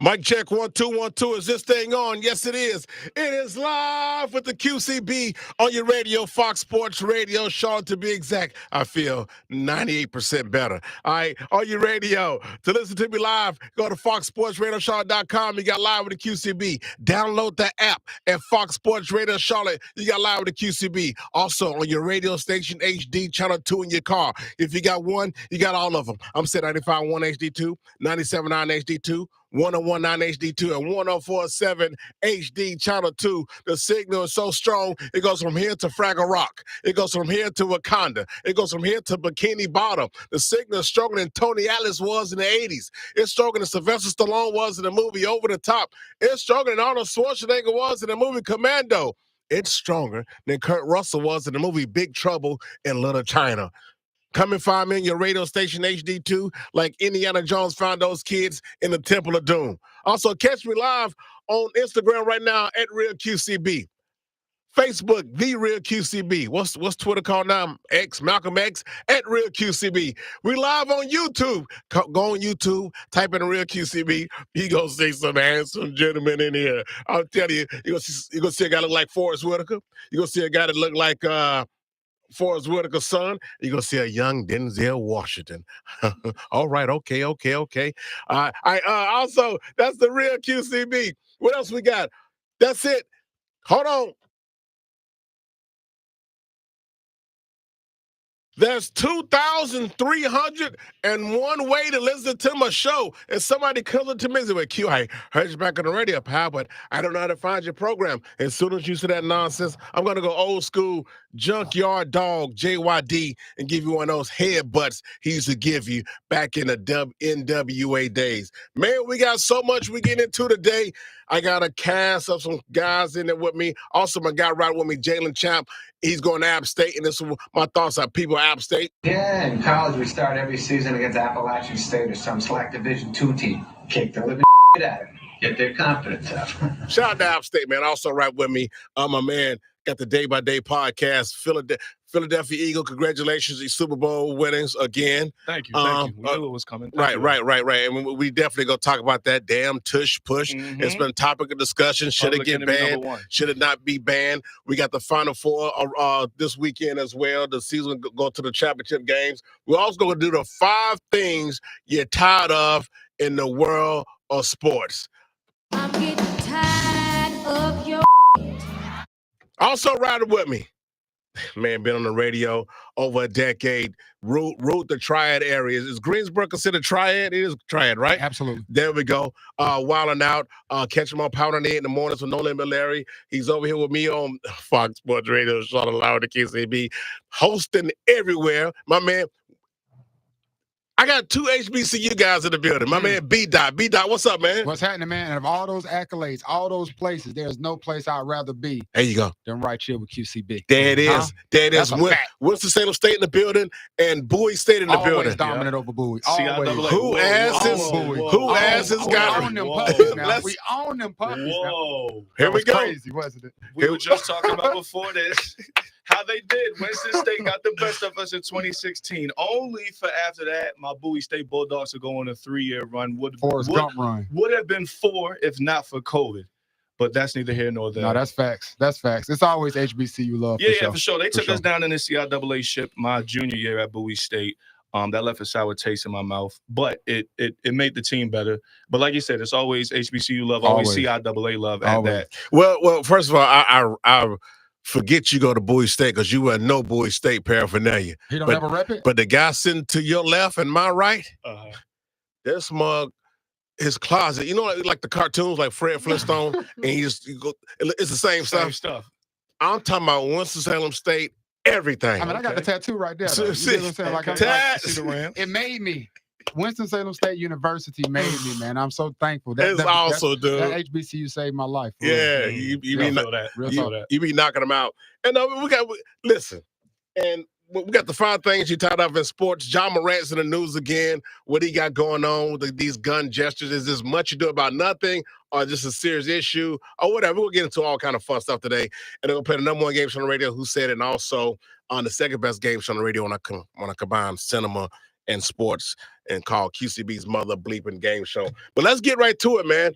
Mic check 1 2 1 2. Is this thing on? Yes, it is. It is live with the QCB on your radio, Fox Sports Radio, Charlotte to be exact. I feel 98% better. All right, on your radio. To listen to me live, go to foxsportsradiocharlotte.com. You got live with the QCB. Download the app at Fox Sports Radio Charlotte. You got live with the QCB. Also on your radio station, HD Channel 2 in your car. If you got one, you got all of them. I'm saying 95.1 HD2, 97.9 HD2. 101.9 HD2 and 104.7 HD Channel 2. The signal is so strong, it goes from here to Fraggle Rock. It goes from here to Wakanda. It goes from here to Bikini Bottom. The signal is stronger than Tony Atlas was in the 80s. It's stronger than Sylvester Stallone was in the movie Over the Top. It's stronger than Arnold Schwarzenegger was in the movie Commando. It's stronger than Kurt Russell was in the movie Big Trouble in Little China. Come and find me in your radio station HD2 like Indiana Jones found those kids in the Temple of Doom. Also, catch me live on Instagram right now at Real QCB. Facebook, The Real QCB. What's Twitter called now? X, Malcolm X, at Real QCB. We live on YouTube. Go on YouTube, type in Real QCB. You gonna see some handsome gentlemen in here. I'll tell you, you're gonna see a guy look like Forrest Whitaker. You're gonna see a guy that look like Forrest Whitaker's son. You're gonna see a young Denzel Washington. All right, okay. Also, that's the Real QCB. What else we got? That's it. Hold on. There's 2,301 way to listen to my show. And somebody comes up to me and says, well, Q, I heard you back on the radio, pal, but I don't know how to find your program. As soon as you say that nonsense, I'm going to go old school junkyard dog, JYD, and give you one of those headbutts he used to give you back in the NWA days. Man, we got so much we get into today. I got a cast of some guys in there with me. Also, my guy right with me, Jalen Champ. He's going to App State, and this is my thoughts on people at App State. Yeah, in college, we start every season against Appalachian State or some select Division II team. Kick the living out of them. Get their confidence up. Shout out to App State, man. Also right with me, my man, got the Day by Day podcast, Philadelphia Eagle. Congratulations, your Super Bowl winnings again. Thank you. We knew it was coming. Right. And we definitely gonna talk about that damn tush push. Mm-hmm. It's been a topic of discussion. Should it get banned? Should it not be banned? We got the Final Four this weekend as well. The season go to the championship games. We're also gonna do the 5 things you're tired of in the world of sports. I'm getting tired of your. Also riding with me, man, been on the radio over a decade, root the Triad areas. Is Greensboro considered Triad? It is Triad, right? Absolutely. There we go. Wilding out, catch him on Pound 8 in the mornings with No Limit Larry. He's over here with me on Fox Sports Radio, Charlotte Loud, the QCB, hosting everywhere. My man, I got 2 HBCU guys in the building. My man, B-Dot. B-Dot, what's up, man? What's happening, man? And of all those accolades, all those places, there's no place I'd rather be there you go. than right here with QCB. There it is. There it is. Winston-Salem State in the building and Bowie State in the building. Always dominant over Bowie. Always. Who asses got them puppies now. We own them puppies now. Here we go. Crazy, wasn't it? We were just talking about before this how they did. Winston State got the best of us in 2016. Only for after that, my Bowie State Bulldogs to go on a 3-year run. Would have been 4 if not for COVID. But that's neither here nor there. No, that's facts. That's facts. It's always HBCU love. For sure. They took us down in the CIAA ship my junior year at Bowie State. That left a sour taste in my mouth, but it made the team better. But like you said, it's always HBCU love, always CIAA love at that. Well, first of all, I forget you go to Bowie State because you were no Bowie State paraphernalia. He don't ever rep it? But the guy sitting to your left and my right, this mug, his closet, you know, like the cartoons like Fred Flintstone, and it's the same stuff. I'm talking about Winston-Salem State, everything. I mean, I got the tattoo right there. You know what I'm saying? It made me. Winston-Salem State University made me, man. I'm so thankful. Dude. That HBCU saved my life. Yeah, you be knocking them out. And we got the 5 things you tied up in sports. John Morant's in the news again. What he got going on with these gun gestures? Is this much ado about nothing, or just a serious issue, or whatever? We'll get into all kind of fun stuff today. And then we'll play the number 1 game show on the radio, Who Said It, and also on the second best game show on the radio when I combine cinema in sports and called QCB's Mother Bleeping Game Show. But let's get right to it, man.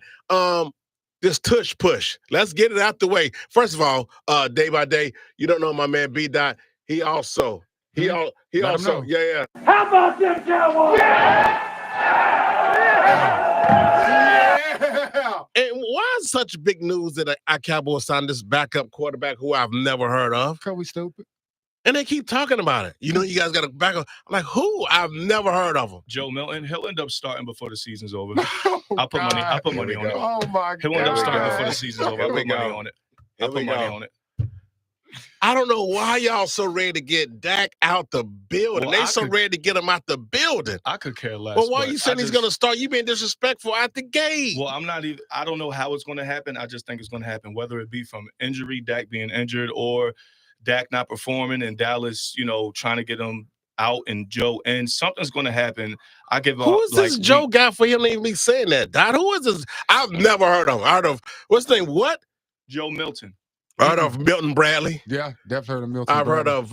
This tush push. Let's get it out the way. First of all, day by day, you don't know my man B. Dot. He also, yeah. How about them Cowboys? Yeah! And why is such big news that our Cowboys signed this backup quarterback who I've never heard of? Because we stupid. And they keep talking about it. You know, you guys got a backup. I'm like, who? I've never heard of him. Joe Milton. He'll end up starting before the season's over. Oh, I'll put money on it. Oh my God. He'll end up starting before the season's over. I'll put money on it. I'll put money on it. I don't know why y'all so ready to get Dak out the building. Well, they ready to get him out the building. I could care less. Well, why you saying he's going to start? You being disrespectful at the gate. Well, I don't know how it's going to happen. I just think it's going to happen, whether it be from injury, Dak being injured, or Dak not performing and Dallas, trying to get him out and Joe in. Something's going to happen. I give up. Who is this Joe guy for him to even be saying that? Dot, who is this? I've never heard of him. Heard of, what's his name? What? Joe Milton. Heard of Milton Bradley? Yeah, definitely heard of Milton. I've heard of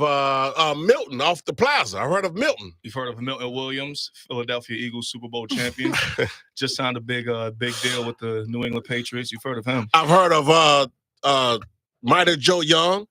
Milton off the plaza. I've heard of Milton. You've heard of Milton Williams, Philadelphia Eagles Super Bowl champion. Just signed a big deal with the New England Patriots. You've heard of him. I've heard of Mighty Joe Young,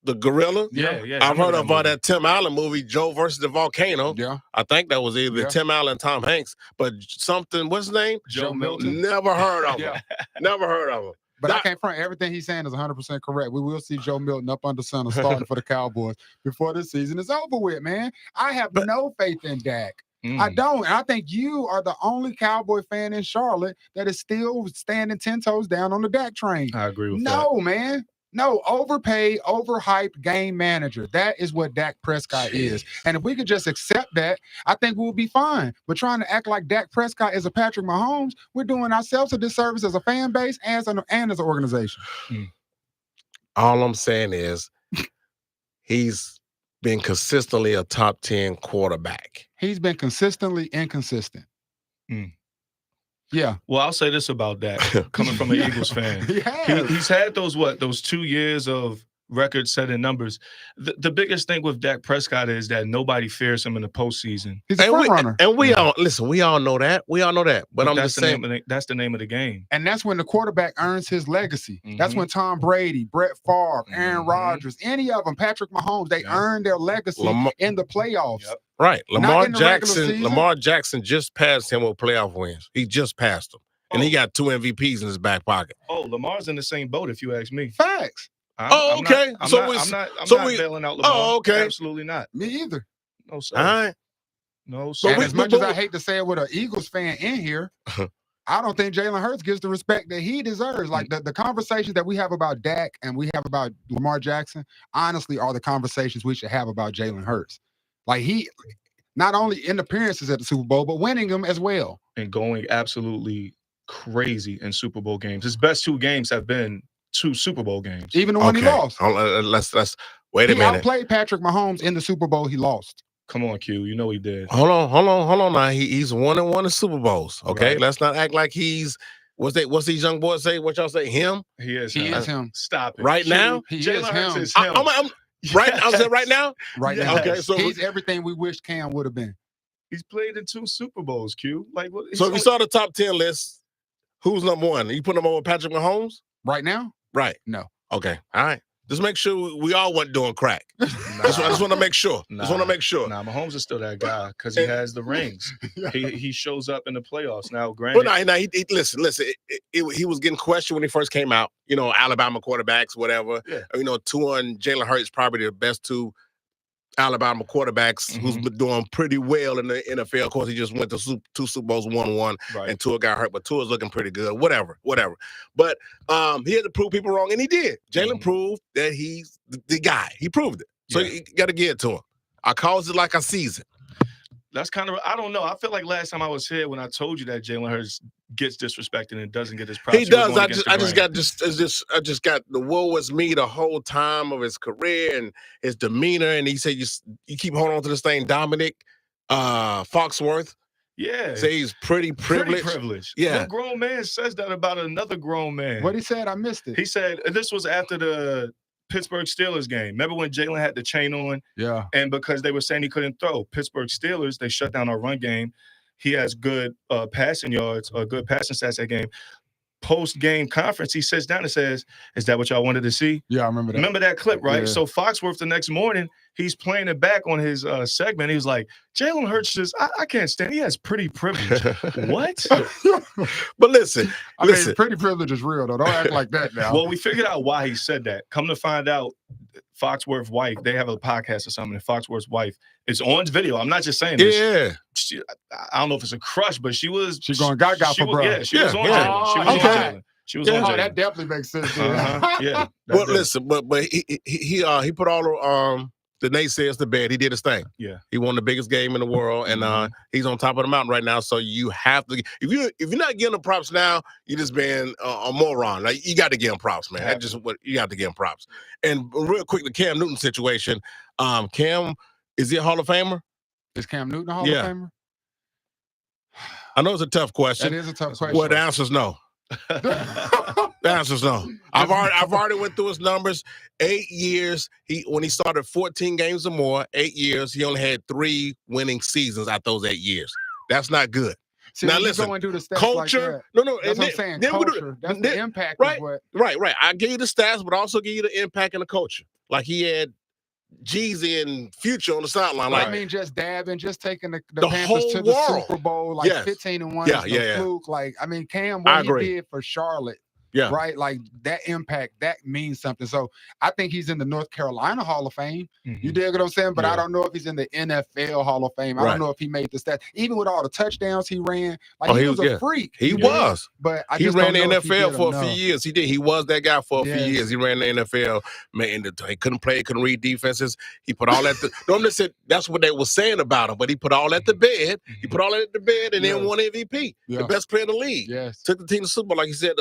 the gorilla. Yeah. I've heard of that Tim Allen movie, Joe versus the Volcano. Yeah. I think that was either Tim Allen and Tom Hanks, but something, what's his name? Joe Milton. Never heard of him. Never heard of him. But I can't front. Everything he's saying is 100% correct. We will see Joe Milton up under center starting for the Cowboys before this season is over with, man. I have no faith in Dak. I don't. And I think you are the only Cowboy fan in Charlotte that is still standing 10 toes down on the Dak train. I agree with that. No, man. No, overpaid, overhyped game manager. That is what Dak Prescott is. And if we could just accept that, I think we'll be fine. But trying to act like Dak Prescott is a Patrick Mahomes, we're doing ourselves a disservice as a fan base and as an organization. All I'm saying is he's been consistently a top 10 quarterback. He's been consistently inconsistent. Yeah. Well, I'll say this about that, coming from an Eagles fan. He's had those 2 years of record-setting numbers. The biggest thing with Dak Prescott is that nobody fears him in the postseason. He's a front runner. And we all know that. We all know that. But I'm that's just saying. That's the name of the game. And that's when the quarterback earns his legacy. That's when Tom Brady, Brett Favre, Aaron Rodgers, any of them, Patrick Mahomes, they earn their legacy in the playoffs. Right. Lamar Jackson just passed him with playoff wins. He just passed him. And he got 2 MVPs in his back pocket. Oh, Lamar's in the same boat, if you ask me. Facts. I'm not bailing out Lamar. Oh, okay. Absolutely not. Me either. No, sir. All right. No, sir. And as much as I hate to say it with an Eagles fan in here, I don't think Jalen Hurts gets the respect that he deserves. Like the conversations that we have about Dak and we have about Lamar Jackson, honestly, are the conversations we should have about Jalen Hurts. Like he not only in appearances at the Super Bowl, but winning them as well. And going absolutely crazy in Super Bowl games. His best 2 games have been 2 Super Bowl games. Even the one he lost. Let's wait a minute. He outplayed Patrick Mahomes in the Super Bowl he lost. Come on, Q. You know he did. Hold on now. He's 1-1 in Super Bowls. Okay, right. Let's not act like he's what's these young boys say? What y'all say? Him? He is him. Stop it. Right Q, now? He is him. I'm right. I was right now. Right now. Okay, so he's everything we wished Cam would have been. He's played in 2 Super Bowls. Q. Like what? So if you saw the top 10 list, who's number 1? You put him over Patrick Mahomes right now? Right. No. Okay. All right. Just make sure we all weren't doing crack. I just want to make sure. Nah, Mahomes is still that guy because he has the rings. He shows up in the playoffs now. Granted, listen. He was getting questioned when he first came out. Alabama quarterbacks, whatever. Yeah. Tua and Jalen Hurts probably the best 2 Alabama quarterbacks who's been doing pretty well in the NFL. Of course, he just went to 2 Super Bowls, won one, and Tua got hurt, but Tua's looking pretty good. Whatever. But he had to prove people wrong, and he did. Jalen proved that he's the guy. He proved it. So you got to give it to him. I calls it like I sees it. That's kind of, I don't know. I feel like last time I was here when I told you that Jalen Hurts gets disrespected and doesn't get his props. He does. I just got the woe was me the whole time of his career and his demeanor. And he said, you keep holding on to this thing, Dominic Foxworth. Yeah. Say he's pretty privileged. Yeah. What grown man says that about another grown man? What he said, I missed it. He said, this was after the Pittsburgh Steelers game. Remember when Jalen had the chain on? Yeah. And because they were saying he couldn't throw, Pittsburgh Steelers, they shut down our run game. He has good passing yards or good passing stats that game. Post-game conference, he sits down and says, "Is that what y'all wanted to see?" Yeah, I remember that. Remember that clip, right? Yeah. So Foxworth the next morning, he's playing it back on his segment. He was like, "Jalen Hurts just, I can't stand. He has pretty privilege." What? But listen, I mean, pretty privilege is real though. Don't act like that now. Well, we figured out why he said that. Come to find out, Foxworth's wife, they have a podcast or something, and Foxworth's wife is on video. I'm not just saying this. Yeah. I don't know if it's a crush, but she was. She going gaga for bro. Yeah, she was on Jalen. She was on Jalen. She was on Jalen. That definitely makes sense. Yeah. But listen, but he put all the naysayers to bed. He did his thing. Yeah. He won the biggest game in the world, and he's on top of the mountain right now. So you have to, if you're not giving him props now, you're just being a moron. Like, you got to give him props, man. That's just what you have to give him props. And real quick, the Cam Newton situation. Cam, is he a Hall of Famer? Is Cam Newton a Hall of Famer? I know it's a tough question. It is a tough question. Well, the answer's no. The answer's no. I've already went through his numbers. 8 years. When he started 14 games or more, 8 years, he only had 3 winning seasons out those 8 years. That's not good. See, now listen, go and do the stats culture. Like no, that's what I'm saying. Culture. That's the impact. Right, is what... right. I give you the stats, but also give you the impact and the culture. Like, he had Jeezy and Future on the sideline. Like, I mean, just dabbing, just taking the Panthers whole to the world. Super Bowl, like 15-1. Yeah. Fluke. Like, I mean, Cam, what he did for Charlotte. Yeah. Right? Like, that impact, that means something. So I think he's in the North Carolina Hall of Fame. You dig what I'm saying? But I don't know if he's in the NFL Hall of Fame. I don't know if he made the stats. Even with all the touchdowns he ran, like, he was a freak. He was. But he ran the NFL for a few years. He did. He was that guy for a few years. He ran the NFL. Man, he couldn't play, couldn't read defenses. He put all that. Normally said that's what they were saying about him, but he put all that to bed. He put all that to bed and then won MVP. The best player in the league. Took the team to Super Bowl, like he said.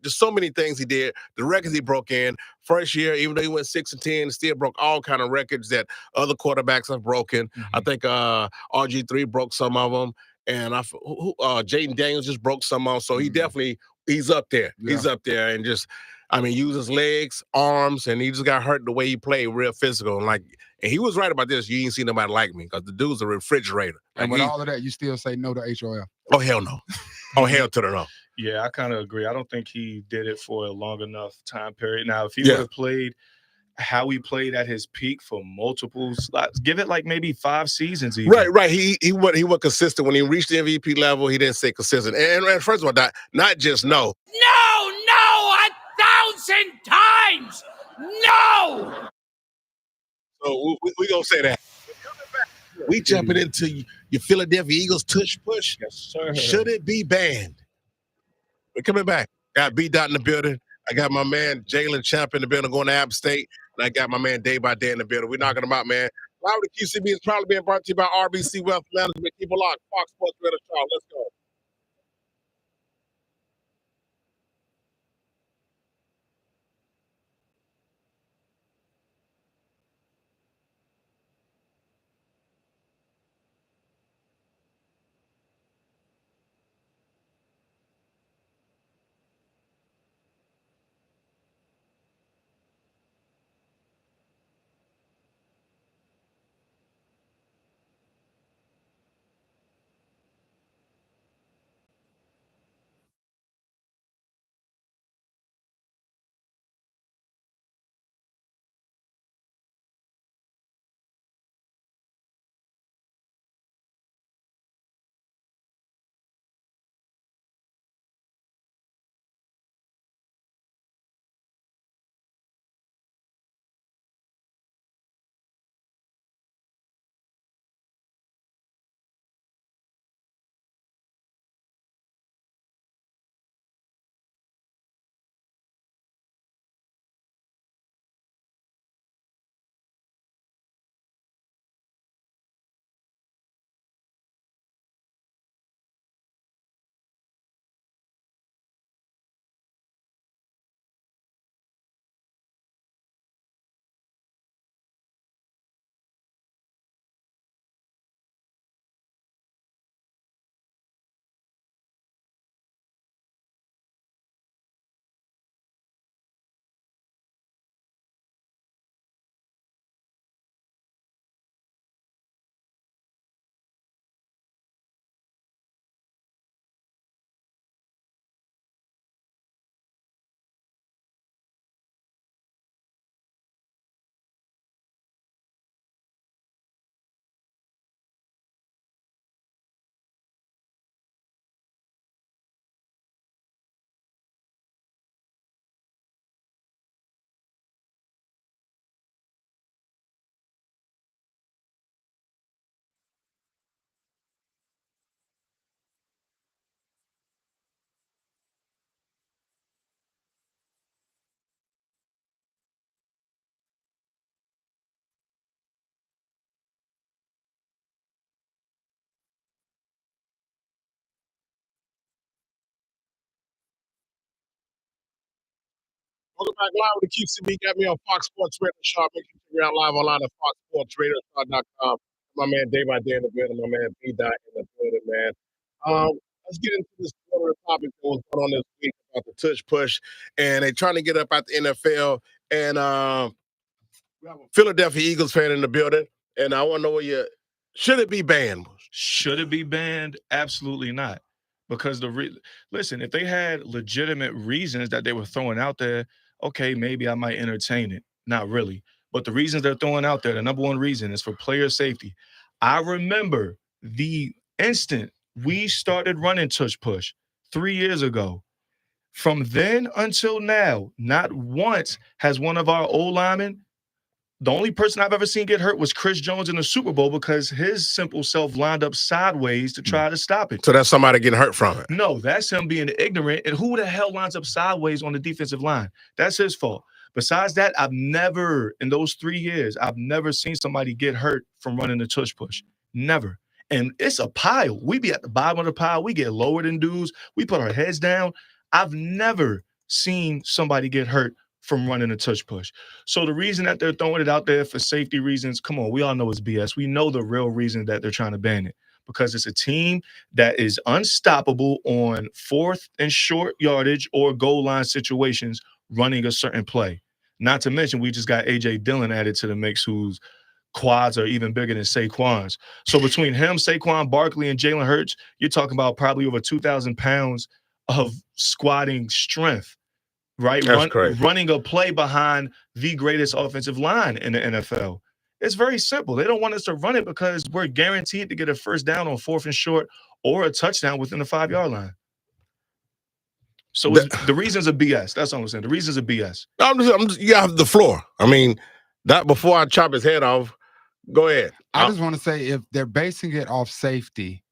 Just so many things he did. The records he broke in first year, even though he went 6-10, still broke all kind of records that other quarterbacks have broken. I think RG3 broke some of them, and Jaden Daniels just broke some of them. So he definitely he's up there. He's up there, and just uses legs, arms, and he just got hurt the way he played, real physical. And he was right about this. You ain't see nobody like me, because the dude's a refrigerator. And with all of that, you still say no to HOF? Oh, hell no. Oh, hell to the no. Yeah, I kind of agree. I don't think he did it for a long enough time period. Now, if he would have played how he played at his peak for multiple slots, give it like maybe 5 seasons even. Right. He was consistent. When he reached the MVP level, he didn't stay consistent. And first of all, not just no. No, 1,000 times. No. So we gonna say that. We jumping into your Philadelphia Eagles tush push. Yes, sir. Should it be banned? We're coming back. Got B-Dot in the building. I got my man Jalen Champ in the building going to App State. And I got my man Day by Day in the building. We're knocking them out, man. Live with the QCB is probably being brought to you by RBC Wealth Management. Keep it locked. Fox Sports Radio Show. Let's go. Welcome back live with the QCB. Got me on Fox Sports Radio Show. Make sure you check me out live online at foxsportsradioshow.com. My man Day by Day in the building. My man B. Dot in the building, man. Let's get into this quarter topic that was going on this week about the tush push, and they're trying to get up at the NFL. And we have a Philadelphia Eagles fan in the building, and I want to know should it be banned? Should it be banned? Absolutely not. Because listen, if they had legitimate reasons that they were throwing out there, okay, maybe I might entertain it. Not really. But the reasons they're throwing out there, the number one reason is for player safety. I remember the instant we started running tush push 3 years ago. From then until now, not once has one of our O-linemen, the only person I've ever seen get hurt was Chris Jones in the Super Bowl because his simple self lined up sideways to try to stop it. So that's somebody getting hurt from it? No, that's him being ignorant. And who the hell lines up sideways on the defensive line? That's his fault. Besides that, in those 3 years, I've never seen somebody get hurt from running the tush push. Never. And it's a pile. We be at the bottom of the pile. We get lower than dudes. We put our heads down. I've never seen somebody get hurt from running a tush push. So the reason that they're throwing it out there for safety reasons, come on, we all know it's BS. We know the real reason that they're trying to ban it, because it's a team that is unstoppable on 4th and short yardage or goal line situations running a certain play. Not to mention, we just got A.J. Dillon added to the mix, whose quads are even bigger than Saquon's. So between him, Saquon Barkley, and Jalen Hurts, you're talking about probably over 2,000 pounds of squatting strength. Right? Running a play behind the greatest offensive line in the NFL. It's very simple. They don't want us to run it because we're guaranteed to get a first down on 4th and short or a touchdown within the 5-yard line. So the reasons are BS. That's all I'm saying. The reasons are BS. You have the floor. I mean, that before I chop his head off, go ahead. I just want to say, if they're basing it off safety,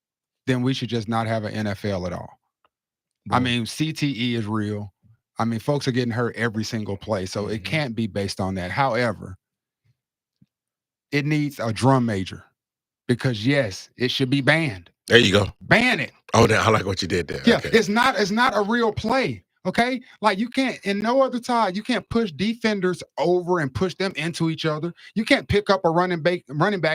then we should just not have an NFL at all. I mean, CTE is real. I mean, folks are getting hurt every single play, so it can't be based on that. However, it needs a drum major because, yes, it should be banned. There you go. Ban it. Oh, I like what you did there. Yeah, okay. It's not a real play. Okay, like you can't, in no other time, you can't push defenders over and push them into each other. You can't pick up a running back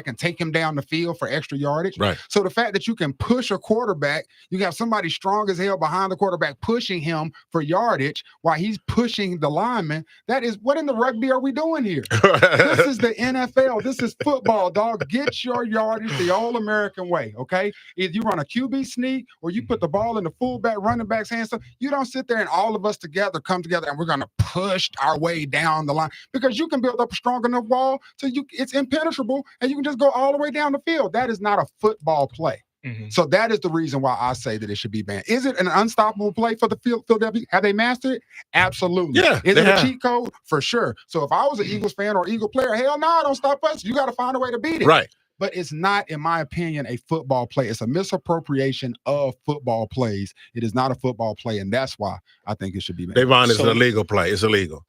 and take him down the field for extra yardage. Right. So the fact that you can push a quarterback, you have somebody strong as hell behind the quarterback pushing him for yardage while he's pushing the lineman. That is, what in the rugby are we doing here? This is the NFL. This is football, dog. Get your yardage the All-American way. Okay. Either you run a QB sneak or you put the ball in the fullback, running back's hands. You don't sit there and all of us together come together and we're going to push our way down the line, because you can build up a strong enough wall so it's impenetrable and you can just go all the way down the field. That is not a football play. So that is the reason why I say that it should be banned. Is it an unstoppable play for the Philadelphia? Have they mastered it? Absolutely. Yeah. Is it a cheat code? For sure. So if I was an Eagles fan or Eagle player, hell no, don't stop us. You got to find a way to beat it. Right. But it's not, in my opinion, a football play. It's a misappropriation of football plays. It is not a football play, and that's why I think it should be banned. Devon, it's an illegal play. It's illegal.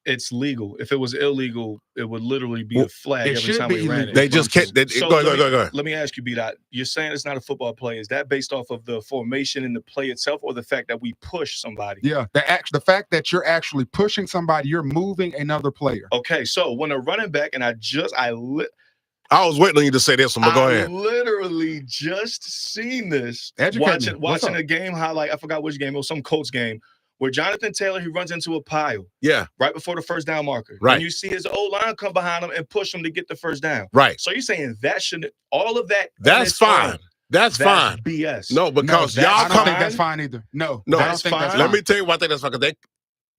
It's legal. If it was illegal, it would literally be a flag every time we ran it. They just can't. Go. Let me ask you, B-Dot. You're saying it's not a football play. Is that based off of the formation and the play itself, or the fact that we push somebody? Yeah, the fact that you're actually pushing somebody, you're moving another player. Okay, so when a running back, and I was waiting on you to say this one, but go ahead. I literally just seen this watching a game highlight. I forgot which game. It was some Colts game where Jonathan Taylor, he runs into a pile. Yeah. Right before the first down marker. Right. And you see his O-line come behind him and push him to get the first down. Right. So you're saying that shouldn't, all of that. That's fine. That's fine. BS. No, because I don't think that's fine either. No, that's fine. Let me tell you why I think that's fine. Because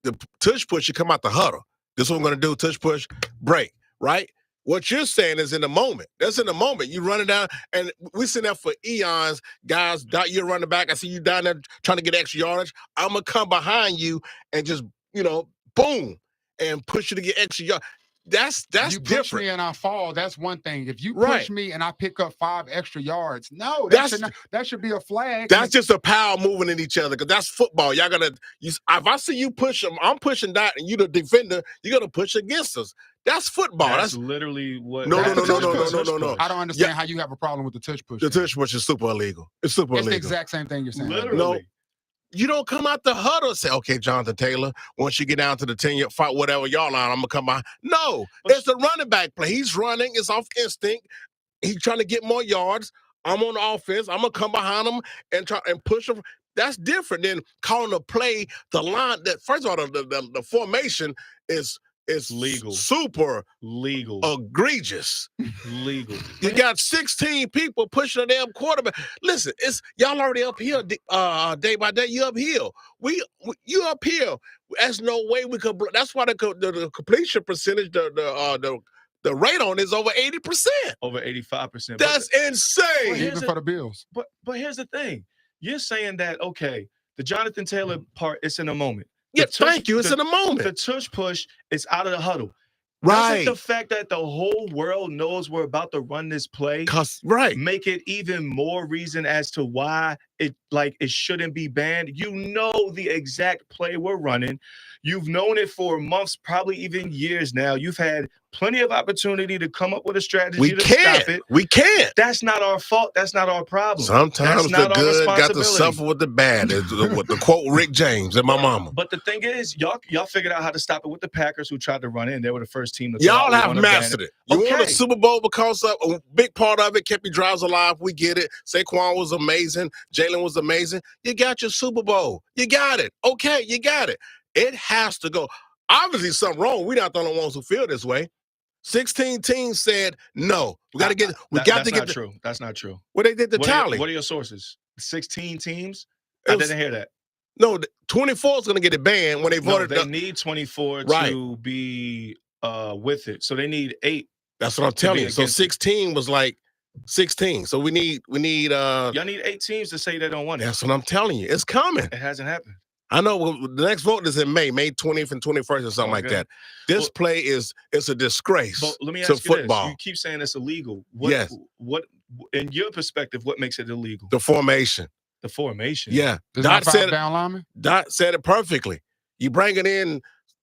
the tush push, you come out the huddle. This is what I'm going to do, tush push, break, right? What you're saying is in the moment. That's in the moment. You running down, and we sitting there for eons, guys. You're running back. I see you down there trying to get extra yardage. I'm gonna come behind you and just, boom, and push you to get extra yardage. That's you different. Push me and I fall. That's one thing. If you push me and I pick up 5 extra yards, no, that should be a flag. That's just a power moving in each other, because that's football. Y'all gonna if I see you push them, I'm pushing that, and you the defender, you're gonna push against us. That's football. That's literally what. No. I don't understand how you have a problem with the tush push. The tush push is super illegal. It's super illegal. It's the exact same thing you're saying. Literally. You don't come out the huddle and say, okay, Jonathan Taylor, once you get down to the 10-yard fight, whatever y'all on, I'm going to come by. No, it's a running back play. He's running. It's off instinct. He's trying to get more yards. I'm on the offense. I'm going to come behind him and try and push him. That's different than calling a play, the line. That first of all, the formation is legal, super legal, egregious, legal. You got 16 people pushing a damn quarterback. Listen, it's y'all already uphill day by day. You uphill. You uphill. There's no way we could. That's why the completion percentage, the rate on is over 80%, over 85%. That's insane. Even for the Bills. But here's the thing. You're saying that, okay, the Jonathan Taylor part, it's in a moment. Yeah, thank you. It's in a moment. The tush push is out of the huddle. Right. Doesn't the fact that the whole world knows we're about to run this play make it even more reason as to why it shouldn't be banned? You know the exact play we're running. You've known it for months, probably even years now. You've had plenty of opportunity to come up with a strategy to stop it. We can't. That's not our fault. That's not our problem. Sometimes the good got to suffer with the bad. With the quote Rick James and my mama. But the thing is, y'all figured out how to stop it with the Packers, who tried to run in. They were the first team to y'all have mastered it. You won a Super Bowl because of a big part of it kept your drives alive. We get it. Saquon was amazing. Jalen was amazing. You got your Super Bowl. You got it. Okay, you got it. It has to go. Obviously, something wrong. We're not the only ones who feel this way. 16 teams said no. We got to get. That's not true. That's not true. Well, they did the tally. What are your sources? 16 teams. I didn't hear that. No, 24 is going to get it banned when they voted. They need 24 to be with it. So they need 8. That's what I'm telling you. So 16 was like 16. So we need. Y'all need 8 teams to say they don't want it. That's what I'm telling you. It's coming. It hasn't happened. I know the next vote is in May 20th and 21st or something like that. This play it's a disgrace but let me ask to you football. This. You keep saying it's illegal. Yes. What, in your perspective, what makes it illegal? The formation. The formation. Yeah. Dot said it perfectly. You bring it in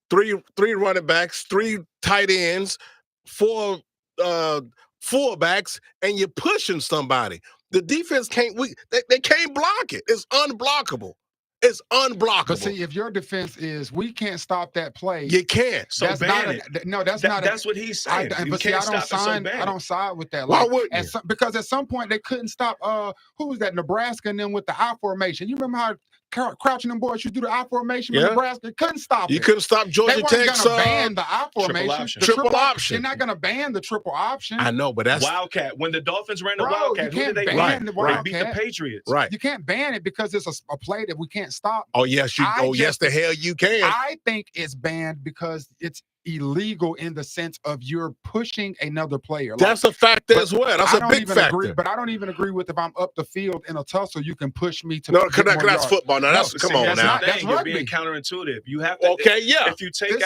three running backs, 3 tight ends, 4 fullbacks, and you're pushing somebody. The defense can't. They can't block it. It's unblockable. It's unblockable. But see, if your defense is we can't stop that play, you can't. So that's ban it. No, that's not. That's what he's saying. But see, I don't side with that. Why wouldn't you? Because at some point they couldn't stop. Who was that? Nebraska and then with the I formation. You remember how crouching them boys, you do the I formation with Nebraska, couldn't stop it. You couldn't stop Georgia Tech. They weren't going to ban the I formation. Triple option. They're not going to ban the triple option. I know, but that's Wildcat. When the Dolphins ran the Wildcat, who did they ban the Wildcat. They beat the Patriots. Right. You can't ban it because it's a play that we can't stop. Oh yes, yes, the hell you can. I think it's banned because it's illegal in the sense of you're pushing another player. That's a factor as well. That's a big factor. But I don't even agree with if I'm up the field in a tussle, you can push me to. No, that's football. Now come on now. That's you're being counterintuitive. You have to. Okay, yeah. If you take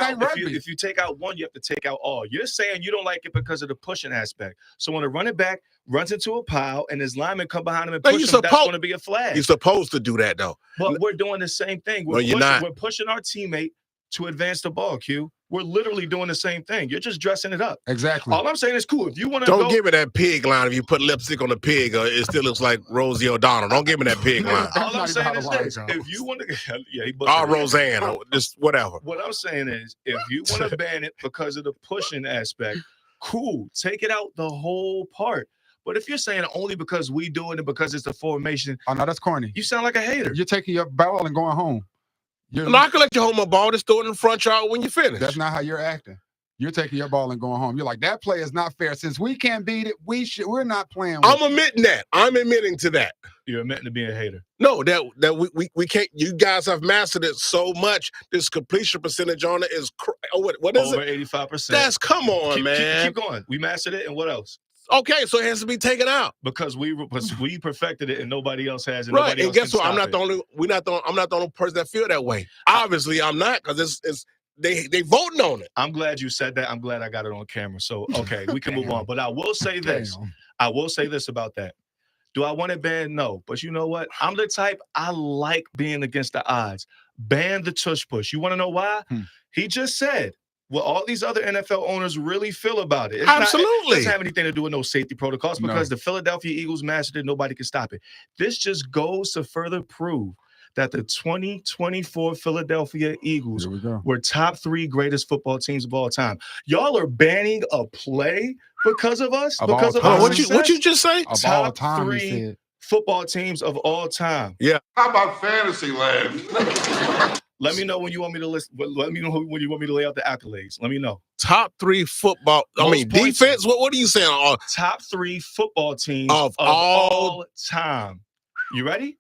out one, you have to take out all. You're saying you don't like it because of the pushing aspect. So when a running back runs into a pile and his lineman come behind him and push him, that's going to be a flag. You're supposed to do that though. But we're doing the same thing. We're pushing our teammate to advance the ball, Q. We're literally doing the same thing. You're just dressing it up. Exactly. All I'm saying is cool. If you want to Don't give me that pig line. If you put lipstick on the pig, it still looks like Rosie O'Donnell. Don't give me that pig line. All I'm saying is this. If you want to Roseanne, or just whatever. What I'm saying is if you want to ban it because of the pushing aspect, cool. Take it out the whole part. But if you're saying only because we do it and because it's the formation. Oh, no, that's corny. You sound like a hater. You're taking your ball and going home. I'm not gonna let you hold my ball. Just throw it in front yard when you finish. That's not how you're acting. You're taking your ball and going home. You're like, that play is not fair. Since we can't beat it, we're not playing. I'm admitting that. I'm admitting to that. You're admitting to being a hater. No, that we can't. You guys have mastered it so much. This completion percentage on it is what is over it? 85%. That's come on, man. Keep going. We mastered it, and what else? Okay, so it has to be taken out because we perfected it and nobody else has. And right, and guess what? I'm not the only person that feel that way. Obviously, I'm not because it's they voting on it. I'm glad you said that. I'm glad I got it on camera. So okay, we can move on. But I will say this. I will say this about that. Do I want it banned? No. But you know what? I'm the type I like being against the odds. Ban the tush push. You want to know why? He just said. Well, all these other NFL owners really feel about it. Absolutely. It doesn't have anything to do with no safety protocols because the Philadelphia Eagles mastered it. Nobody can stop it. This just goes to further prove that the 2024 Philadelphia Eagles were top 3 greatest football teams of all time. Y'all are banning a play because of us? Because of our success? What you just say? Of top all time, 3 football teams of all time. Yeah. How about Fantasyland? Let me know when you want me to list. Let me know when you want me to lay out the accolades. Let me know. Top 3 football. Defense. What are you saying? Top 3 football teams of all time. You ready?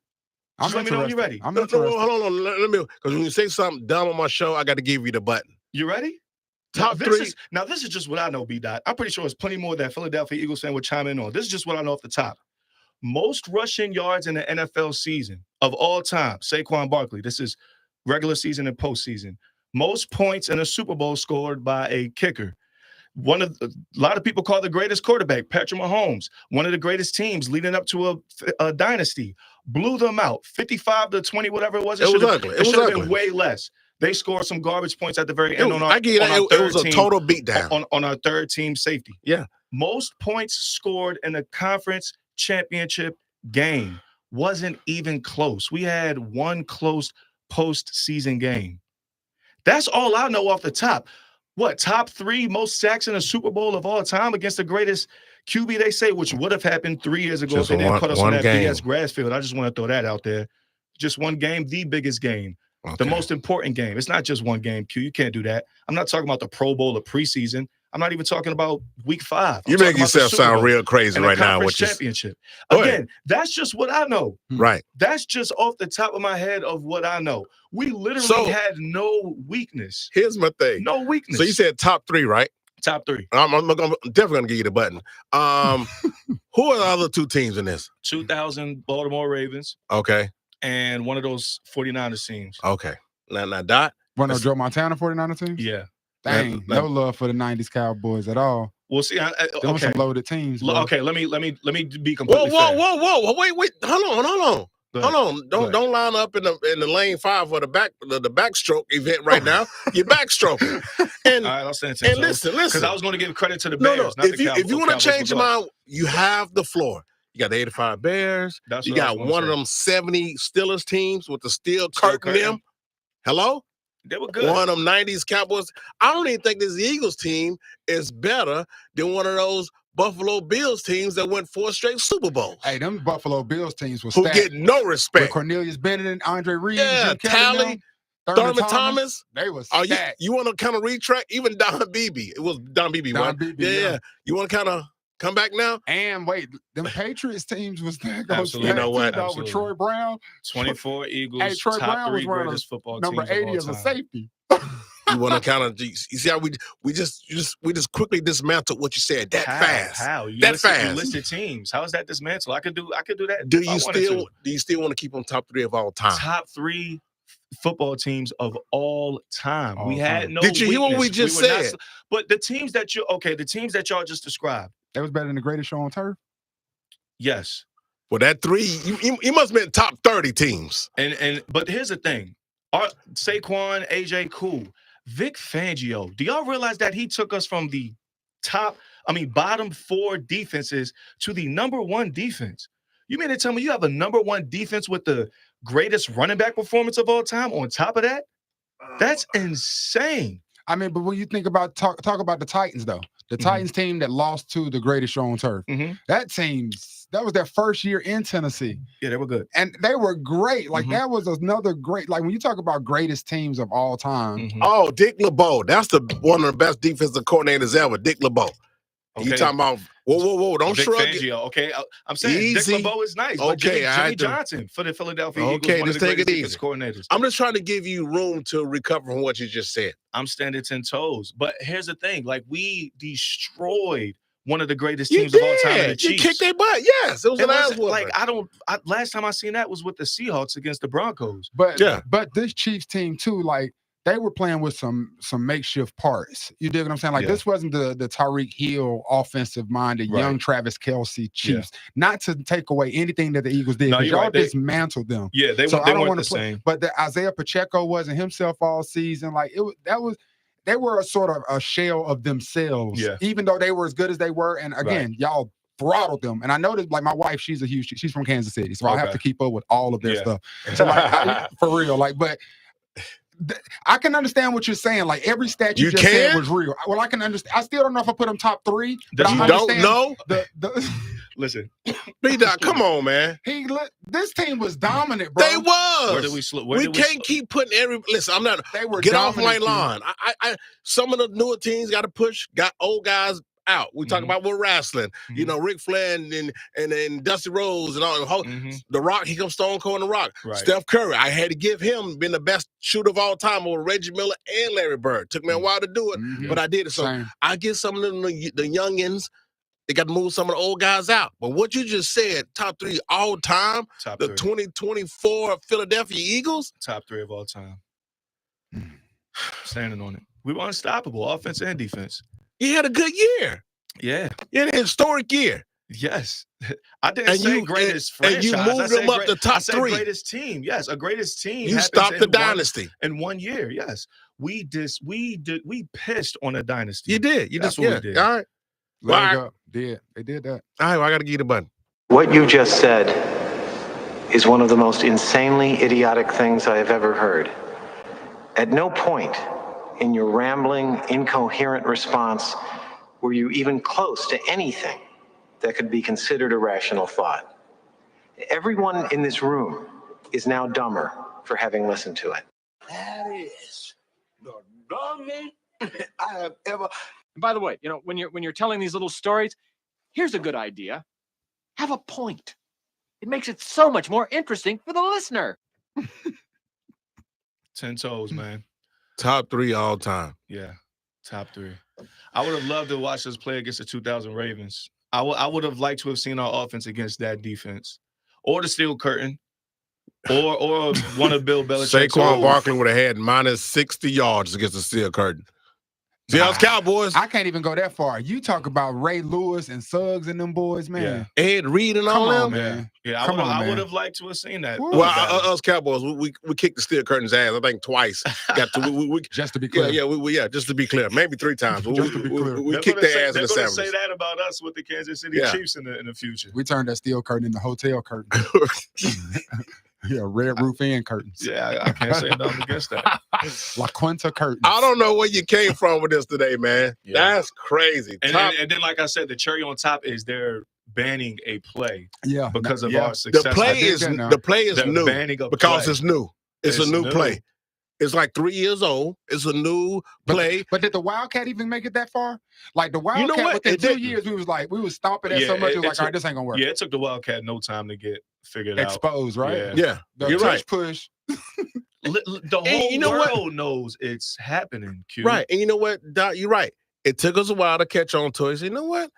Just let me know when you're ready. I'm hold on. Let me, because when you say something dumb on my show, I got to give you the button. You ready? Top 3. Now, this is just what I know, B-Dot. I'm pretty sure there's plenty more that Philadelphia Eagles fan would chime in on. This is just what I know off the top. Most rushing yards in the NFL season of all time, Saquon Barkley. This is regular season and postseason. Most points in a Super Bowl scored by a kicker. A lot of people call the greatest quarterback, Patrick Mahomes, one of the greatest teams leading up to a dynasty. Blew them out, 55-20, whatever it was. It was ugly. It should have been way less. They scored some garbage points at the very end. It was a total beatdown on our third team safety. Yeah. Most points scored in a conference championship game. Wasn't even close. We had one close postseason game. That's all I know off the top. What, top 3 most sacks in a Super Bowl of all time against the greatest QB, they say, which would have happened 3 years ago if they didn't put us on that BS grass field. I just want to throw that out there. Just one game, the biggest game, the most important game. It's not just one game, Q. You can't do that. I'm not talking about the Pro Bowl or preseason. I'm not even talking about week 5. You're making yourself sound real crazy right now. Championship. Again, that's just what I know. Right. That's just off the top of my head of what I know. We literally had no weakness. Here's my thing. No weakness. So you said top 3, right? Top 3. I'm definitely going to give you the button. Who are the other 2 teams in this? 2000 Baltimore Ravens. Okay. And one of those 49ers teams. Okay. Now, Dot? One of Joe Montana 49er teams? Yeah. Dang, no love for the 90s Cowboys at all. We'll see. Them some loaded teams. Bro. Okay, let me be completely fair. Whoa. Wait. Hold on. Don't line up in the lane 5 for the backstroke event right now. You're backstroking. And, all right, I'll stand 10 and listen. Because I was going to give credit to the Bears. No. If you want to change your mind, you have the floor. You got the 85 Bears. You got one of them 70 Steelers teams with the steel curtain them. Hello? They were good. One of them 90s Cowboys. I don't even think this Eagles team is better than one of those Buffalo Bills teams that went 4 straight Super Bowls. Hey, them Buffalo Bills teams were who stacked. get no respect. With Cornelius Bennett and Andre Reed. Yeah, Talley, Thurman Thomas. They was stacked. You want to kind of retract? Even Don Beebe. It was Don Beebe, right? Yeah. You want to kind of come back now? And wait, them Patriots teams was stacked. Absolutely. You know what? With Troy Brown. 24 Eagles. Hey, Troy top Brown 3 was wearing greatest football number teams 80 as a safety. You want to kind of, you see how we just quickly dismantled what you said fast. How? You listed teams. How is that dismantled? I could do that. Do you still want to keep on top 3 of all time? Top 3 football teams of all time. We had no. Did you hear what we just said? But the teams that y'all just described. That was better than the greatest show on turf? Yes. Well, that 3, you must have been top 30 teams. But here's the thing. Saquon, AJ, cool. Vic Fangio, do y'all realize that he took us from the bottom 4 defenses to the number 1 defense? You mean to tell me you have a number 1 defense with the greatest running back performance of all time on top of that? That's insane. I mean, but when you think about talk about the Titans, though, the Titans team that lost to the greatest show on turf, that team, that was their first year in Tennessee. Yeah, they were good. And they were great. Like, that was another great, like, when you talk about greatest teams of all time. Oh, Dick LeBeau. That's one of the best defensive coordinators ever, Dick LeBeau. Okay. You talking about, whoa, don't Vic shrug Fangio. Okay, I'm saying easy. Dick LeBeau is nice. Okay, Jimmy Johnson for the Philadelphia Eagles. Okay, just take it easy. Coordinators. I'm just trying to give you room to recover from what you just said. I'm standing 10 toes. But here's the thing. Like, we destroyed one of the greatest teams of all time. The Chiefs. You kicked their butt. Yes, it was an ass whooping. Like, last time I seen that was with the Seahawks against the Broncos. But this Chiefs team too, like, they were playing with some makeshift parts. You dig what I'm saying? Like, this wasn't the Tyreek Hill offensive-minded young Travis Kelce Chiefs. Not to take away anything that the Eagles did, because y'all dismantled them. Yeah, they weren't the same. But the Isaiah Pacheco wasn't himself all season. Like, they were a sort of a shell of themselves. Yeah. Even though they were as good as they were. And again, y'all throttled them. And I know that, like, my wife, she's from Kansas City, so I have Okay. to keep up with all of their stuff. So, like, for real, like, but I can understand what you're saying. Like, every stat you just said was real. Well, I can understand. I still don't know if I put them top 3. But you don't know? Listen, B-Dot, come on, man. This team was dominant, bro. They was. Where did we slip? We can't keep putting listen, I'm not. They were get off my dominant, lawn. Some of the newer teams got to push, got old guys out. We talk about with wrestling. You know, Ric Flair and Dusty Rhodes and all. The Rock, he comes Stone Cold and The Rock. Right. Steph Curry, I had to give him been the best shooter of all time over Reggie Miller and Larry Bird. Took me a while to do it, but I did it. So I get some of the youngins. They got to move some of the old guys out. But what you just said, top 3 all time, top the 3. 2024 Philadelphia Eagles? Top 3 of all time. Standing on it. We were unstoppable, offense and defense. He had a good year. Yeah. He had a historic year. Yes. I didn't say greatest franchise. And you moved them up the top 3. Greatest team. Yes, a greatest team. You stopped the dynasty. In 1 year, yes. We pissed on a dynasty. You did. That's what we did. All right. They did that. All right, well, I got to give you the button. What you just said is one of the most insanely idiotic things I have ever heard. At no point in your rambling, incoherent response were you even close to anything that could be considered a rational thought. Everyone in this room is now dumber for having listened to it. That is the dumbest I have ever. And by the way, you know, when you're telling these little stories, here's a good idea. Have a point. It makes it so much more interesting for the listener. 10 toes, man. Top 3 all time. Yeah, top 3. I would have loved to watch us play against the 2000 Ravens. I would have liked to have seen our offense against that defense, or the Steel Curtain, or one of Bill Belichick's. Saquon Barkley would have had minus 60 yards against the Steel Curtain. Seahawks Cowboys. I can't even go that far. You talk about Ray Lewis and Suggs and them boys, man. Yeah. Ed Reed and all them. Man. Yeah, I would have liked to have seen that. Well, us Cowboys, we kicked the Steel Curtain's ass, I think, twice. Just to be clear. Yeah, just to be clear. Maybe 3 times. Just to be clear. We kicked their ass in the 70s. They're going to say that about us with the Kansas City Chiefs in the future. We turned that Steel Curtain into hotel curtain. Yeah, red roof and curtains. Yeah, I can't say nothing against that. La Quinta curtains. I don't know where you came from with this today, man. Yeah. That's crazy. And then, like I said, the cherry on top is they're banning a play. Yeah, because of our success. The play is new because it's new. It's a new play. It's like 3 years old. It's a new play. But did the Wildcat even make it that far? Like the Wildcat, within 2 years, we was stomping that so much. It was like, all right, this ain't gonna work. Yeah, it took the Wildcat no time to get figured out. Exposed, right? Yeah. You're right. Push. The whole world knows it's happening, Q. Right. And you know what, Doc, you're right. It took us a while to catch on to it. You know what?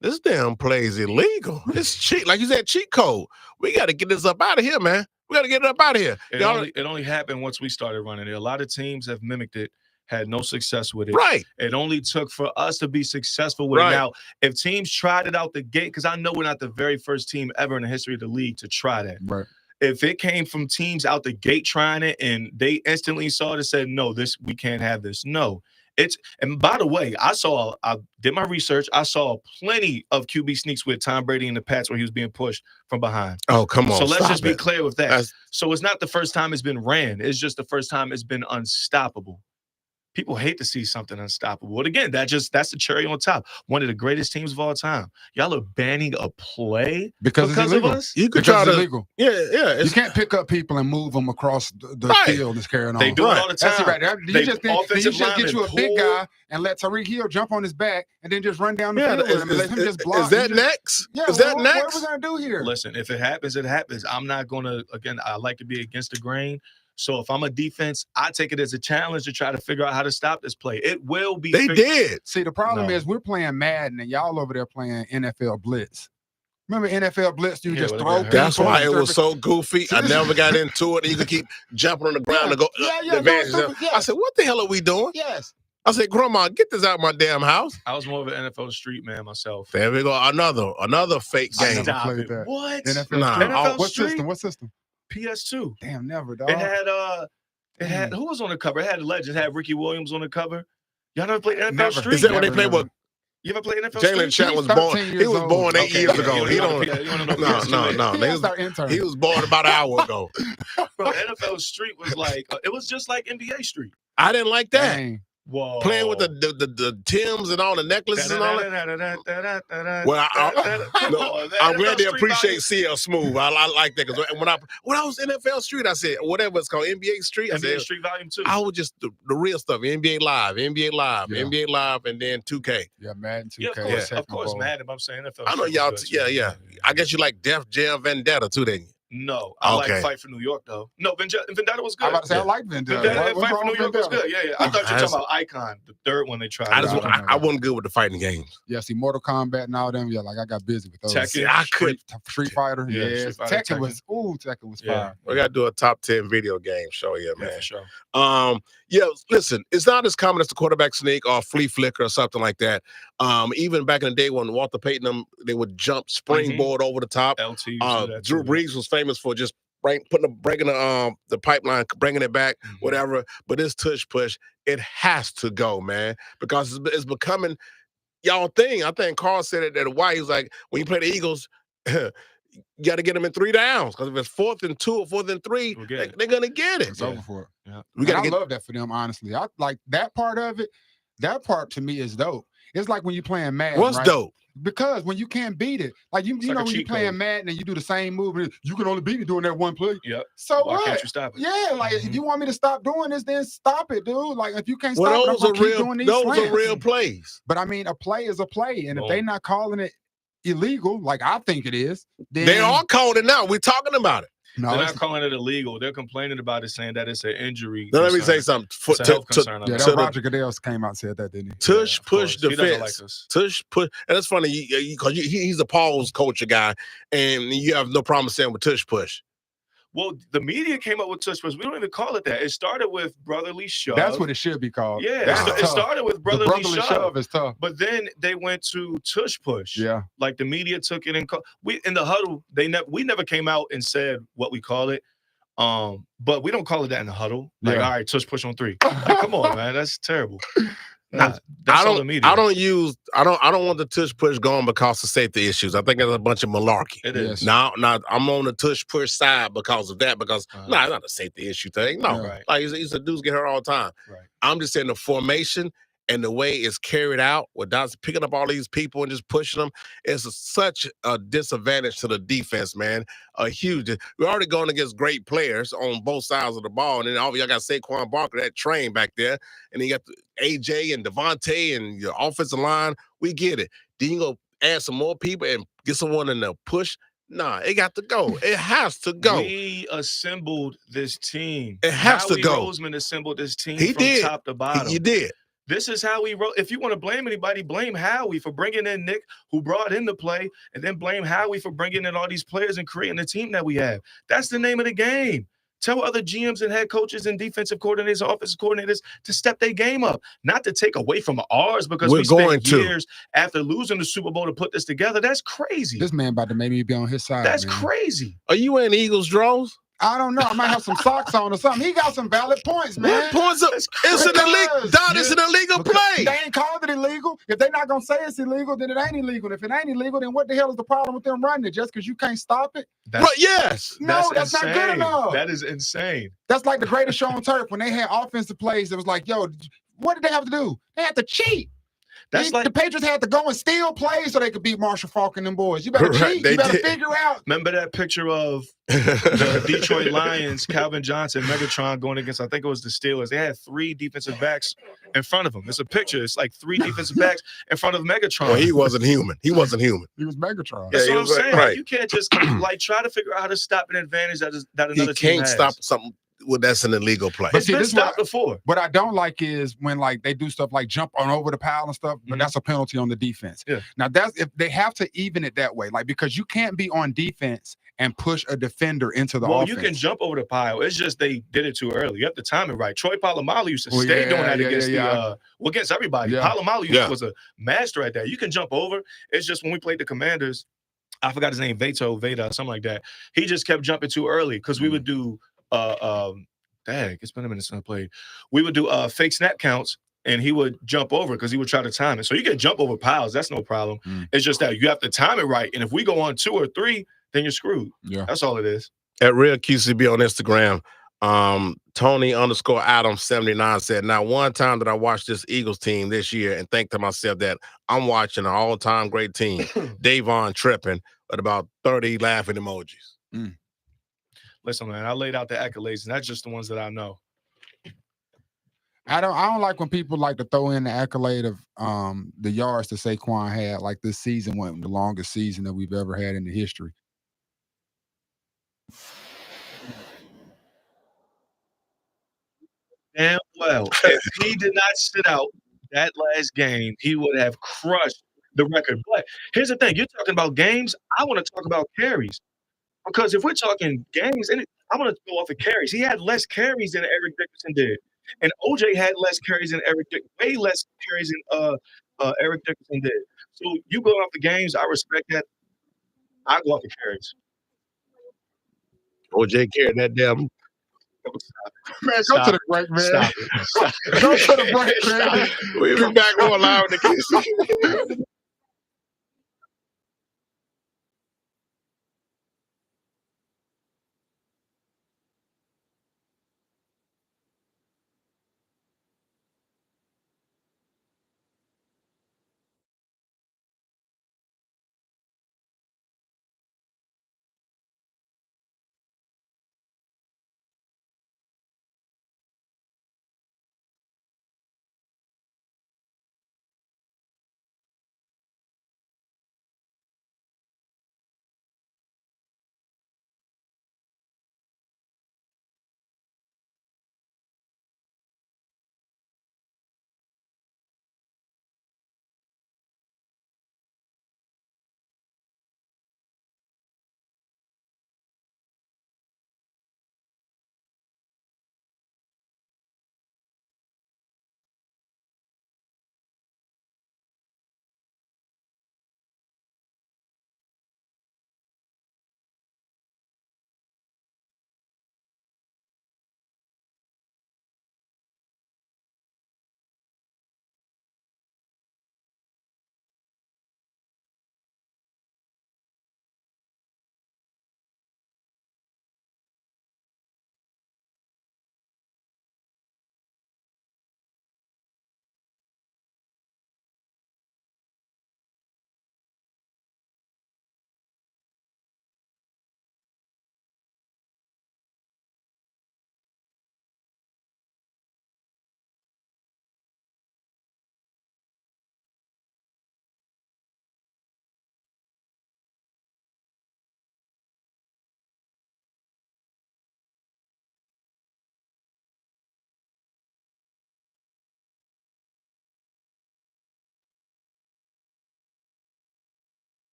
This damn play is illegal. It's cheat. Like you said, cheat code. We got to get this up out of here, man. We got to get it up out of here. It only happened once we started running it. A lot of teams have mimicked it, had no success with it. Right. It only took for us to be successful with it. Now, if teams tried it out the gate, because I know we're not the very first team ever in the history of the league to try that. Right. If it came from teams out the gate trying it and they instantly saw it and said, no, we can't have this. No. And by the way, I did my research. I saw plenty of QB sneaks with Tom Brady in the Pats where he was being pushed from behind. Oh, come on. So let's just be clear with that. So it's not the first time it's been ran. It's just the first time it's been unstoppable. People hate to see something unstoppable. But again, that's the cherry on top. One of the greatest teams of all time. Y'all are banning a play because it's illegal. Of us? You could try to illegal. Yeah. You can't pick up people and move them across the field and carrying on. They do it all the time. That's right. You just get you a big guy and let Tyreek Hill jump on his back and then just run down the field with him and let him just block. Is that next? Yeah, is that next? What are we gonna do here? Listen, if it happens, it happens. I'm not gonna. Again, I like to be against the grain. So if I'm a defense, I take it as a challenge to try to figure out how to stop this play. It will be. They did. See, the problem is we're playing Madden and y'all over there playing NFL Blitz. Remember NFL Blitz? You just throw people. That's why it was so goofy. I never got into it. You could keep jumping on the ground and go. I said, what the hell are we doing? Yes. I said, Grandma, get this out of my damn house. I was more of an NFL street man myself. There we go. Another fake game. Stop it. What? NFL What system? PS2. Damn, never, dog. It had who was on the cover? It had legends. It had Ricky Williams on the cover. Y'all never played NFL Street? Is that when they played with You ever play NFL Jalen Street? Chat was born. He was born 8 years ago. He don't. No. He was born about an hour ago. Bro, NFL Street was like it was just like NBA Street. I didn't like that. Dang. Whoa. Playing with the Timbs and all the necklaces and all that. Well, I'm glad they appreciate CL Smooth. I like that because when I was NFL Street, I said whatever it's called, NBA Street. I NBA said Street Volume 2. I was just the real stuff. NBA Live, and then 2K. Yeah, Madden 2K. Yeah, of course, Madden. I'm saying NFL. I know y'all. Yeah. I guess you like Def Jam Vendetta too, then. No, I like Fight for New York though. No, Vendetta was good. I'm about to say I like Vendetta. Fight for New York was good. Yeah. I thought you were talking about Icon, the third one they tried. I wasn't good with the fighting games. Yeah, see, Mortal Kombat and all them. Yeah, like I got busy with those. Tekken, Street Fighter. Yeah, Tekken was fire. We gotta do a top 10 video game show here, man. Yeah, for sure. Listen, it's not as common as the quarterback sneak or flea flicker or something like that. Even back in the day when Walter Payton they would jump springboard over the top. Drew Brees was famous for just breaking the pipeline, bringing it back, whatever. But this tush push, it has to go, man, because it's becoming y'all thing. I think Carl said it at why he was like, when you play the Eagles, you got to get them in 3 downs, because if it's 4th and 2 or 4th and 3, they're gonna get it. It's over for it. Yeah. I love that for them, honestly. I like that part of it. That part to me is dope. It's like when you're playing Madden. What's dope? Because when you can't beat it, like you know, when you're playing Madden and you do the same move, you can only beat it doing that one play. Yep. So why what? Can't you stop it? Yeah, like if you want me to stop doing this, then stop it, dude. Like if you can't stop it, I'm those gonna keep doing these are slants. real plays. But I mean, a play is a play, and if they're not calling it illegal, like I think it is, then they are calling it now. We're talking about it. No, they're not calling it illegal. They're complaining about it, saying that it's an injury. Now, let me say something. Roger Goodell came out and said that, didn't he? Tush push defense. Like Tush push, and it's funny because he's a Paul's culture guy, and you have no problem saying with tush push. Well, the media came up with tush push. We don't even call it that. It started with brotherly shove. That's what it should be called. Yeah, it started with brotherly shove is tough. But then they went to tush push. Yeah, like the media took it and we in the huddle. We never came out and said what we call it. But we don't call it that in the huddle. Like, all right, tush push on 3. Like, come on, man, that's terrible. That's all the media. I don't want the tush push going because of safety issues. I think it's a bunch of malarkey. It is. Now I'm on the tush push side because of that, because it's not a safety issue thing. No, like he's a dudes get hurt all the time. Right. I'm just saying the formation and the way it's carried out, without picking up all these people and just pushing them, is such a disadvantage to the defense, man. A huge. We're already going against great players on both sides of the ball, and then y'all got Saquon Barkley, that train back there, and then you got AJ and Devontae and your offensive line. We get it. Then you go add some more people and get someone in the push. Nah, it got to go. It has to go. We assembled this team. It has to go. Roseman assembled this team from top to bottom. He did. This is how we wrote. If you want to blame anybody, blame Howie for bringing in Nick, who brought in the play, and then blame Howie for bringing in all these players and creating the team that we have. That's the name of the game. Tell other GMs and head coaches and defensive coordinators, offensive coordinators to step their game up, not to take away from ours because we spent years after losing the Super Bowl to put this together. That's crazy. This man about to make me be on his side. That's crazy. Are you wearing Eagles draws? I don't know. I might have some socks on or something. He got some valid points, man. What points? It's an illegal. It's an illegal play. They ain't called it illegal. If they're not gonna say it's illegal, then it ain't illegal. If it ain't illegal, then what the hell is the problem with them running it? Just because you can't stop it? But yes. No, that's not good enough. That is insane. That's like the greatest show on turf when they had offensive plays. It was like, yo, what did they have to do? They had to cheat. That's like the Patriots had to go and steal plays so they could beat Marshall Faulk and them boys. You better cheat. You better figure out. Remember that picture of the Detroit Lions, Calvin Johnson, Megatron going against, I think it was the Steelers. They had 3 defensive backs in front of him. It's a picture. It's like 3 defensive backs in front of Megatron. Well, he wasn't human. He wasn't human. He was Megatron. That's what I'm saying. Right. You can't just like try to figure out how to stop an advantage that another team has. You can't stop something. Well, that's an illegal play. But see, this stopped before. What I don't like is when like they do stuff like jump on over the pile and stuff, but that's a penalty on the defense. Yeah. Now that's if they have to even it that way, like because you can't be on defense and push a defender into the offense. You can jump over the pile. It's just they did it too early. You have to time it right. Troy Polamalu used to stay doing that against everybody. Yeah. Polamalu was a master at that. You can jump over. It's just when we played the Commanders, I forgot his name, Veda, something like that. He just kept jumping too early because we would do it's been a minute since I played. We would do fake snap counts, and he would jump over because he would try to time it. So you can jump over piles. That's no problem. It's just that you have to time it right. And if we go on 2 or 3, then you're screwed. Yeah. That's all it is. At Real QCB on Instagram, Tony_Adam79 said, "Now, one time that I watched this Eagles team this year and think to myself that I'm watching an all-time great team, Davon tripping, with about 30 laughing emojis." Listen, man, I laid out the accolades, and that's just the ones that I know. I don't like when people like to throw in the accolade of the yards that Saquon had, like this season went the longest season that we've ever had in the history. Damn well, if he did not sit out that last game, he would have crushed the record. But here's the thing. You're talking about games. I want to talk about carries. Because if we're talking games, and I want to go off of carries. He had less carries than Eric Dickerson did. And OJ had less carries than way less carries than Eric Dickerson did. So you go off the games, I respect that. I go off the carries. OJ carried that damn. Man, go to the break, man. Stop it. Go to the break, man. We'll be back on live with the QCB.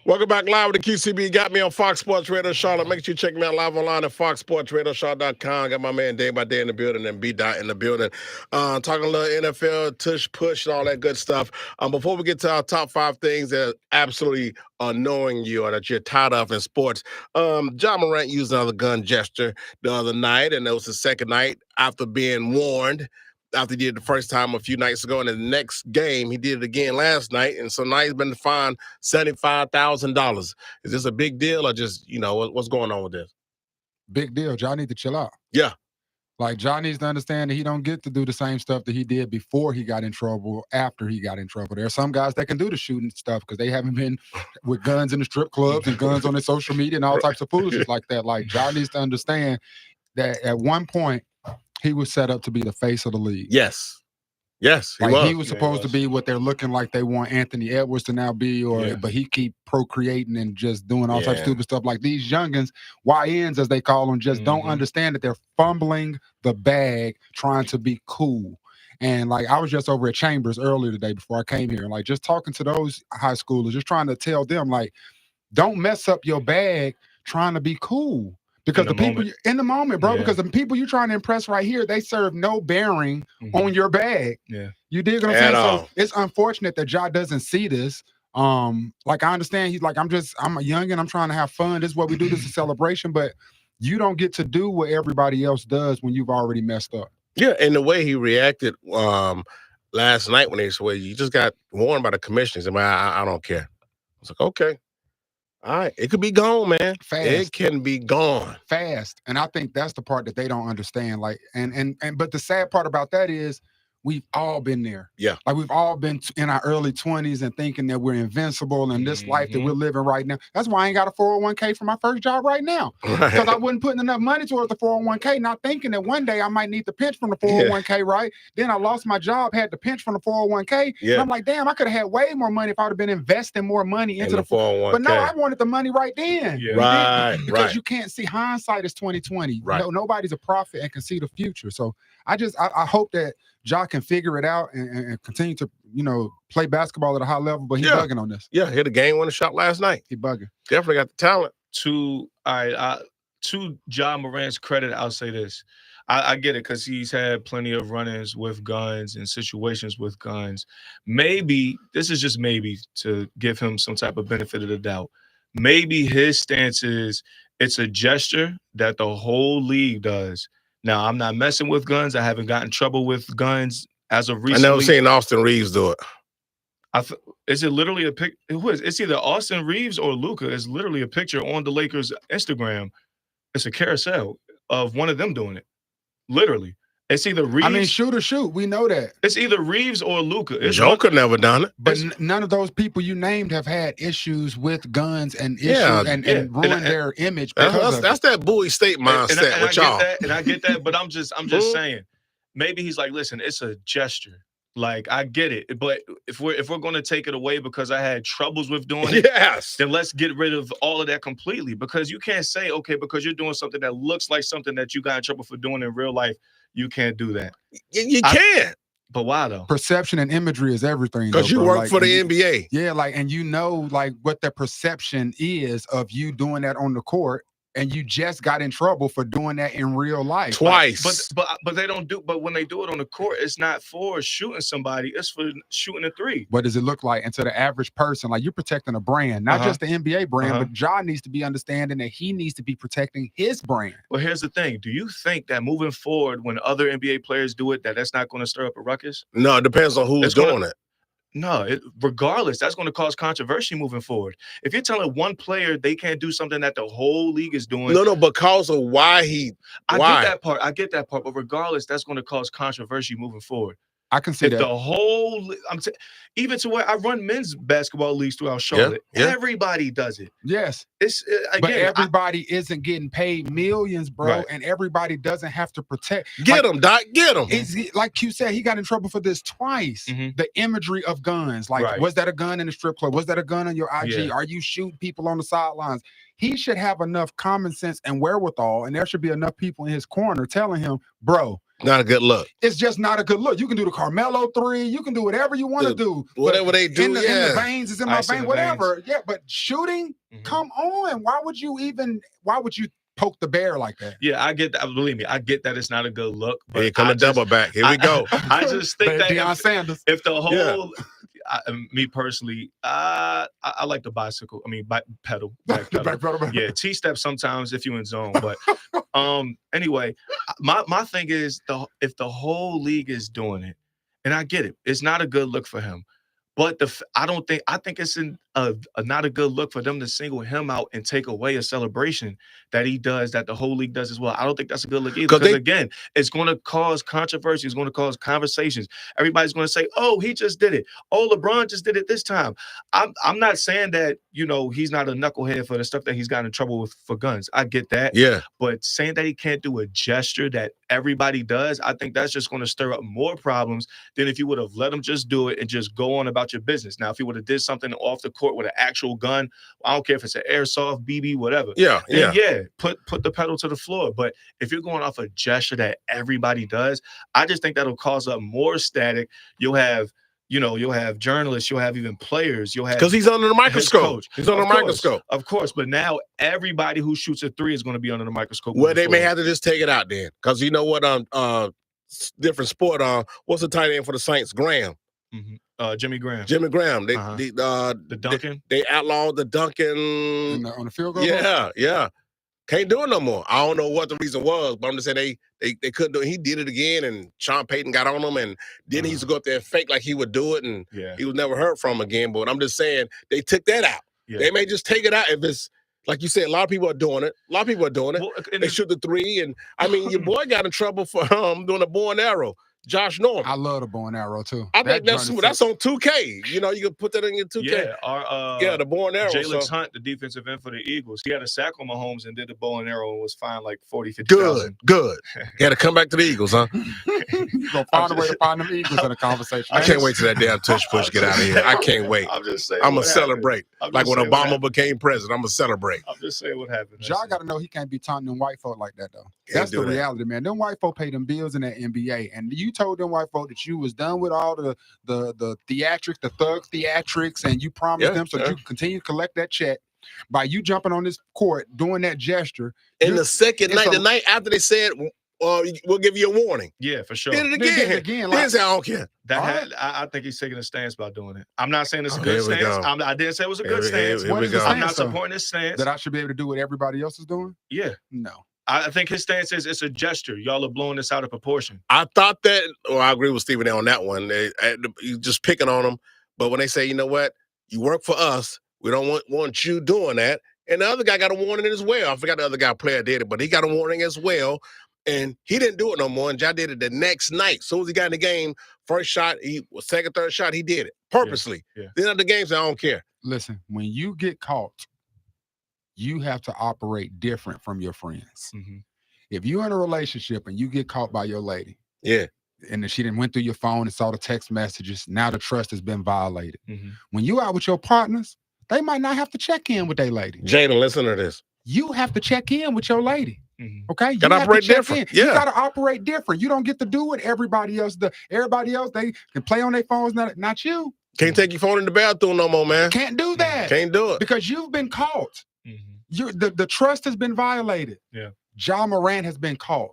Welcome back live with the QCB. Got me on Fox Sports Radio Charlotte. Make sure you check me out live online at foxsportsradiocharlotte.com. Got my man Day by Day in the building and B-Dot in the building. Talking a little NFL, tush, push, and all that good stuff. Before we get to our top 5 things that are absolutely annoying you or that you're tired of in sports, John Morant used another gun gesture the other night, and it was the second night after being warned. After he did it the first time a few nights ago, and the next game he did it again last night, and so now he's been fined $75,000. Is this a big deal, or just what's going on with this? Big deal. John need to chill out. Yeah, like John needs to understand that he don't get to do the same stuff that he did before he got in trouble. After he got in trouble, there are some guys that can do the shooting stuff because they haven't been with guns in the strip clubs and guns on their social media and all types of foolishness like that. Like John needs to understand that at one point, he was set up to be the face of the league. Yes. Yes, he Like was. he was supposed to be what they're looking like they want Anthony Edwards to now be, but he keep procreating and just doing all types of stupid stuff. Like these youngins, YNs as they call them, just don't understand that they're fumbling the bag trying to be cool. And like I was just over at Chambers earlier today before I came here, and like just talking to those high schoolers, just trying to tell them like, don't mess up your bag trying to be cool. Because the people in the moment, bro, because the people you're trying to impress right here, they serve no bearing on your bag. Yeah. You dig what I'm saying? So it's unfortunate that Ja doesn't see this. Like I understand he's like, I'm a youngin', I'm trying to have fun. This is what we do, this is a celebration, but you don't get to do what everybody else does when you've already messed up. Yeah, and the way he reacted last night when they said, well, you just got warned by the commissioners. I don't care. I was like, okay. All right, it could be gone, man. Fast. It can be gone fast, and I think that's the part that they don't understand. Like, but the sad part about that is we've all been there. Yeah, like we've all been in our early 20s and thinking that we're invincible in this life that we're living right now. That's why I ain't got a 401k for my first job right now, because I wasn't putting enough money towards the 401k, not thinking that one day I might need to pinch from the 401k. Right then, I lost my job, had to pinch from the 401k. Yeah. And I'm like, damn, I could have had way more money if I would have been investing more money into the 401k. But no, I wanted the money right then. Yeah. Right, because you can't see hindsight is 2020. Right. No, nobody's a prophet and can see the future. So I hope that Ja can figure it out and continue to, play basketball at a high level, but he's bugging on this. Yeah, hit a game-winning shot last night. He bugging. Definitely got the talent. To Ja Morant's credit, I'll say this. I get it because he's had plenty of run-ins with guns and situations with guns. Maybe, this is just maybe to give him some type of benefit of the doubt. Maybe his stance is it's a gesture that the whole league does. Now, I'm not messing with guns. I haven't gotten in trouble with guns as of recently. I never seen Austin Reeves do it. Is it literally a pic? It's either Austin Reeves or Luka. It's literally a picture on the Lakers' Instagram. It's a carousel of one of them doing it. Literally. It's either Reeves. I mean, shoot or shoot. We know that. It's either Reeves or Luka. Joker never done it. But none of those people you named have had issues with guns and issues and ruined their image. That's that Bowie State mindset with y'all. And I get that, but I'm just saying, maybe he's like, listen, it's a gesture. Like, I get it, but if we're going to take it away because I had troubles with doing it, then let's get rid of all of that completely. Because you can't say, okay, because you're doing something that looks like something that you got in trouble for doing in real life, you can't do that. You can. But why though? Perception and imagery is everything. Because you work for the NBA. Yeah, and what the perception is of you doing that on the court. And you just got in trouble for doing that in real life. Twice. But they don't do. But when they do it on the court, it's not for shooting somebody. It's for shooting a three. What does it look like? And to the average person, like you're protecting a brand, not just the NBA brand, but Ja needs to be understanding that he needs to be protecting his brand. Well, here's the thing. Do you think that moving forward, when other NBA players do it, that's not going to stir up a ruckus? No, it depends on who's doing it. No, regardless, that's going to cause controversy moving forward. If you're telling one player they can't do something that the whole league is doing. No, because of why I get that part. But regardless, that's going to cause controversy moving forward. I can see that. The whole, even to where I run men's basketball leagues throughout Charlotte. Everybody does it. Yes. But everybody isn't getting paid millions, bro. Right. And everybody doesn't have to protect. Get them, Doc. Get them. Like Q said, he got in trouble for this twice. The imagery of guns. Like, was that a gun in the strip club? Was that a gun on your IG? Yeah. Are you shooting people on the sidelines? He should have enough common sense and wherewithal. And there should be enough people in his corner telling him, bro, not a good look. It's just not a good look. You can do the Carmelo 3. You can do whatever you want to do. Whatever they do, in the veins is in my vein, whatever. Yeah, but shooting, come on. Why would you poke the bear like that? Yeah, I get that. Believe me, I get that it's not a good look. But here come a double back. Here we go. I just think that Deion Sanders. If the whole, me personally, I like the bicycle. I mean, back pedal. Yeah, T-step sometimes if you're in zone. But anyway, my thing is if the whole league is doing it, and I get it, it's not a good look for him. But I think it's not a good look for them to single him out and take away a celebration that he does, that the whole league does as well. I don't think that's a good look either. Because again, it's going to cause controversy. It's going to cause conversations. Everybody's going to say, "Oh, he just did it. Oh, LeBron just did it this time." I'm not saying that, you know, he's not a knucklehead for the stuff that he's gotten in trouble with for guns. I get that. Yeah. But saying that he can't do a gesture that everybody does, I think that's just going to stir up more problems than if you would have let him just do it and just go on about your business. Now, if he would have did something off the court with an actual gun, I don't care if it's an airsoft, BB, whatever. Yeah, Put the pedal to the floor. But if you're going off a gesture that everybody does, I just think that'll cause up more static. You'll have journalists, you'll have even players, you'll have, because he's under the microscope. He's under the microscope. Of course, but now everybody who shoots a three is going to be under the microscope. Well, they may have to just take it out then, because you know what? Different sport. What's the tight end for the Saints? Graham. Jimmy Graham. Jimmy Graham. The Duncan. They outlawed the Duncan on the field goal. Yeah. Can't do it no more. I don't know what the reason was, but I'm just saying they couldn't do it. He did it again, and Sean Payton got on him, and then he used to go up there and fake like he would do it, and he was never heard from again. But I'm just saying they took that out. Yeah. They may just take it out if it's like you said. A lot of people are doing it. Well, they shoot the three, and I mean, your boy got in trouble for doing a bow and arrow. Josh Norman. I love the bow and arrow too. I think that's on 2K. You know, you can put that in your 2K. Yeah, the bow and arrow. Jalen Hunt, the defensive end for the Eagles, he had a sack on Mahomes and did the bow and arrow and was fined like $40,000-$50,000. Good. You had to come back to the Eagles, huh? You're gonna find a way to find them Eagles in a conversation. I can't wait till that damn tush push get out of here. I can't wait. I'm just saying. I'm gonna celebrate. Like when Obama became president, I'm gonna celebrate. I'm just saying what happened. Y'all got to know he can't be taunting them white folk like that though. That's the reality, man. Them white folk pay them bills in that NBA, and you told them white folk that you was done with all the theatrics, the thug theatrics, and you promised them so you can continue to collect that check by you jumping on this court doing that gesture. And the second night, the night after they said, we'll give you a warning. Yeah, for sure. Did it again. Like, I don't care. I think he's taking a stance about doing it. I'm not saying it's a good stance. I didn't say it was a good stance. I'm not supporting his stance. That I should be able to do what everybody else is doing? Yeah. No. I think his stance is it's a gesture. Y'all are blowing this out of proportion. I thought that, I agree with Stephen A on that one. You just picking on him. But when they say, you know what, you work for us, we don't want you doing that. And the other guy got a warning as well. I forgot the other guy player did it, but he got a warning as well. And he didn't do it no more. And Ja did it the next night. As soon as he got in the game, first shot, second, third shot, he did it purposely. Then at the game, I don't care. Listen, when you get caught, you have to operate different from your friends. If you're in a relationship and you get caught by your lady, and she didn't went through your phone and saw the text messages, now the trust has been violated. When you out with your partners, they might not have to check in with their lady. Jada, listen to this. You have to check in with your lady. Okay, you gotta operate different. You gotta operate different. You don't get to do what everybody else does. Everybody else, they can play on their phones, not you. Can't take your phone in the bathroom no more, man. Can't do that. Can't do it because you've been caught. The trust has been violated. Ja Morant has been caught.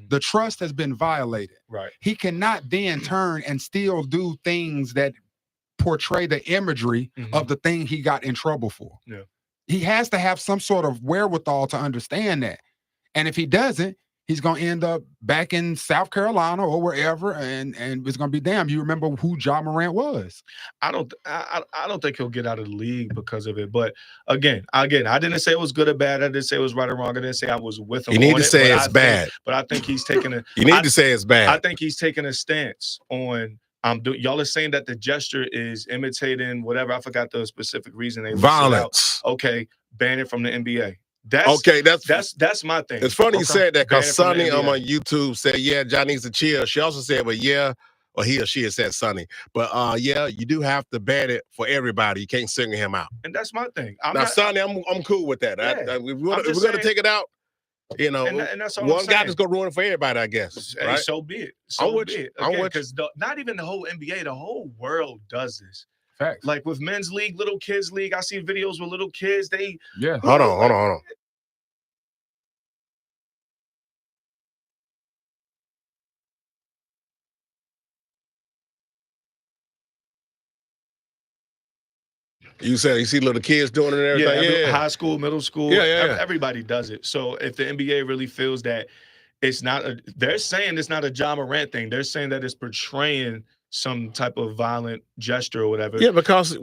The trust has been violated. Right. He cannot then turn and still do things that portray the imagery of the thing he got in trouble for. He has to have some sort of wherewithal to understand that. And if he doesn't, he's going to end up back in South Carolina or wherever, and it's going to be damn. You remember who Ja Morant was? I don't think he'll get out of the league because of it. But again, I didn't say it was good or bad. I didn't say it was right or wrong. I didn't say I was with him. You need to say it's bad. But I think he's taking a. You need to say it's bad. I think he's taking a stance on. Y'all are saying that the gesture is imitating whatever. I forgot the specific reason they violence. Okay, ban it from the NBA. That's my thing. It's funny you said that because Sonny on my YouTube said, Ja needs to chill. She also said, but or he or she has said Sonny. But you do have to ban it for everybody. You can't single him out. And that's my thing. Sonny, I'm cool with that. If we're gonna take it out, and that's all one guy just gonna ruin it for everybody, I guess. Hey, right? So be it. I'm with you. Because not even the whole NBA, the whole world does this. Facts. Like with men's league, little kids league, I see videos with little kids. Hold on. You said you see little kids doing it and everything. High school, middle school. Everybody does it. So if the NBA really feels that it's not they're saying it's not a Ja Morant thing. They're saying that it's portraying some type of violent gesture or whatever. Yeah, because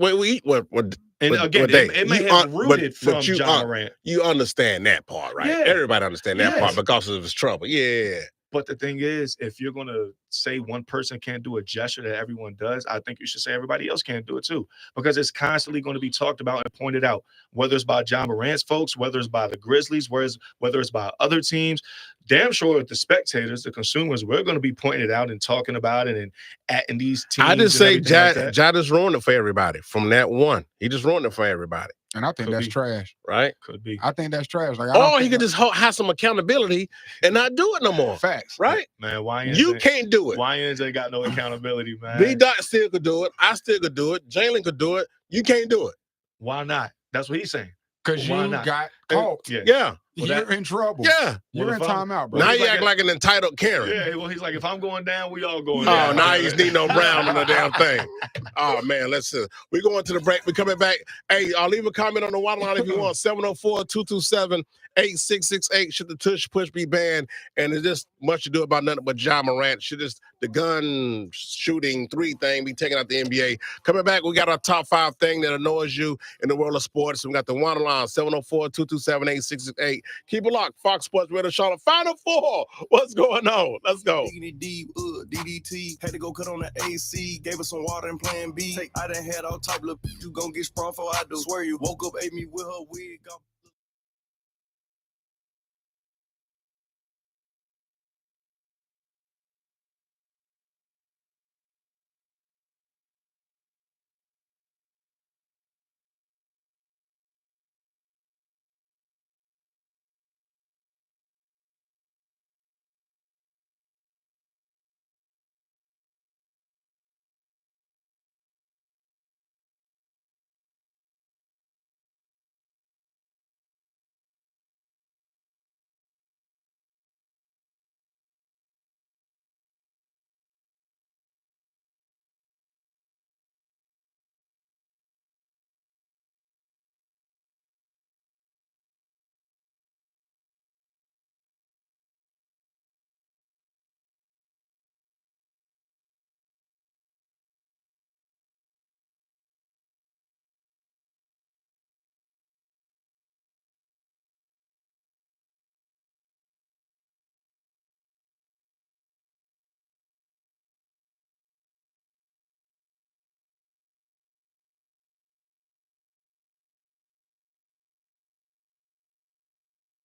And again, it may have rooted from John Morant. You understand that part, right? Yeah. Everybody understand that part because of his trouble. Yeah. But the thing is, if you're going to say one person can't do a gesture that everyone does, I think you should say everybody else can't do it too, because it's constantly going to be talked about and pointed out, whether it's by John Morant's folks, whether it's by the Grizzlies, whether it's by other teams. Damn sure the spectators, the consumers, we're going to be pointing it out and talking about it and atting these teams. I just say Ja just ruined it for everybody from that one. He just ruined it for everybody. And I think that's trash. Right? Could be. I think that's trash. Like, or he could just have some accountability and not do it no more. Facts. Right? Man, you can't do it. YNs ain't got no accountability, man. B-Dot still could do it. I still could do it. Jalen could do it. You can't do it. Why not? That's what he's saying. Because you got caught. Yeah. You're in trouble. Yeah. You're in timeout, bro. Now you act like an entitled Karen. Yeah, well, he's like, if I'm going down, we all going down. Oh, now he's needing no brown on the damn thing. Oh, man, let's see. We're going to the break. We're coming back. Hey, I'll leave a comment on the water line if you want. 704-227-8668. Should the tush push be banned? And there's just much to do about nothing but John Morant. Should this the gun shooting 3 thing be taken out the NBA? Coming back, we got our top 5 thing that annoys you in the world of sports. We got the water line, 704-227-8668. Keep it locked. Fox Sports Radio Charlotte. Final 4. What's going on? Let's go. DDT. Had to go cut on the AC. Gave us some water and plan B. I done had all type of you gon' get sprung for I do. Swear you woke up, ate me with her wig.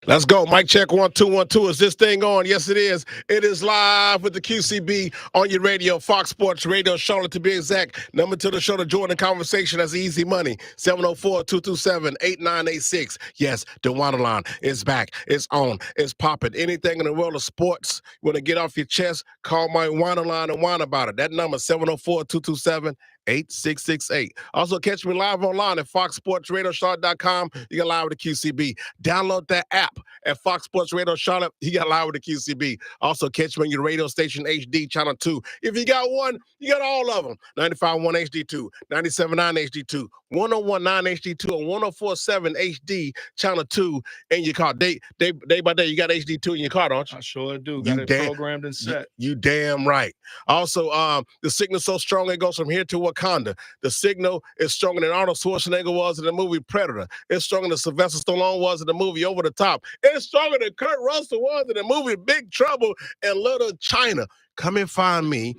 Let's go. Mic check 1 2 1 2. Is this thing on? Yes, it is. It is live with the QCB on your radio, Fox Sports Radio, Charlotte to be exact. Number to the show to join the conversation. That's easy money. 704-227-8986. Yes, the water line is back. It's on. It's popping. Anything in the world of sports you want to get off your chest, call my water line and whine about it. That number 704-227-8668. Also, catch me live online at foxsportsradiocharlotte.com. You got live with the QCB. Download that app at Fox Sports Radio Charlotte. You got live with the QCB. Also, catch me on your radio station HD channel 2. If you got one, you got all of them. 95.1 HD2, 97.9 HD2, 101.9 HD2, and 104.7 HD channel 2 in your car. Day by day, you got HD2 in your car, don't you? I sure do. Got it programmed and set. You damn right. Also, the signal's so strong it goes from here to Wakanda. The signal is stronger than Arnold Schwarzenegger was in the movie Predator. It's stronger than Sylvester Stallone was in the movie Over the Top. It's stronger than Kurt Russell was in the movie Big Trouble in Little China. Come and find me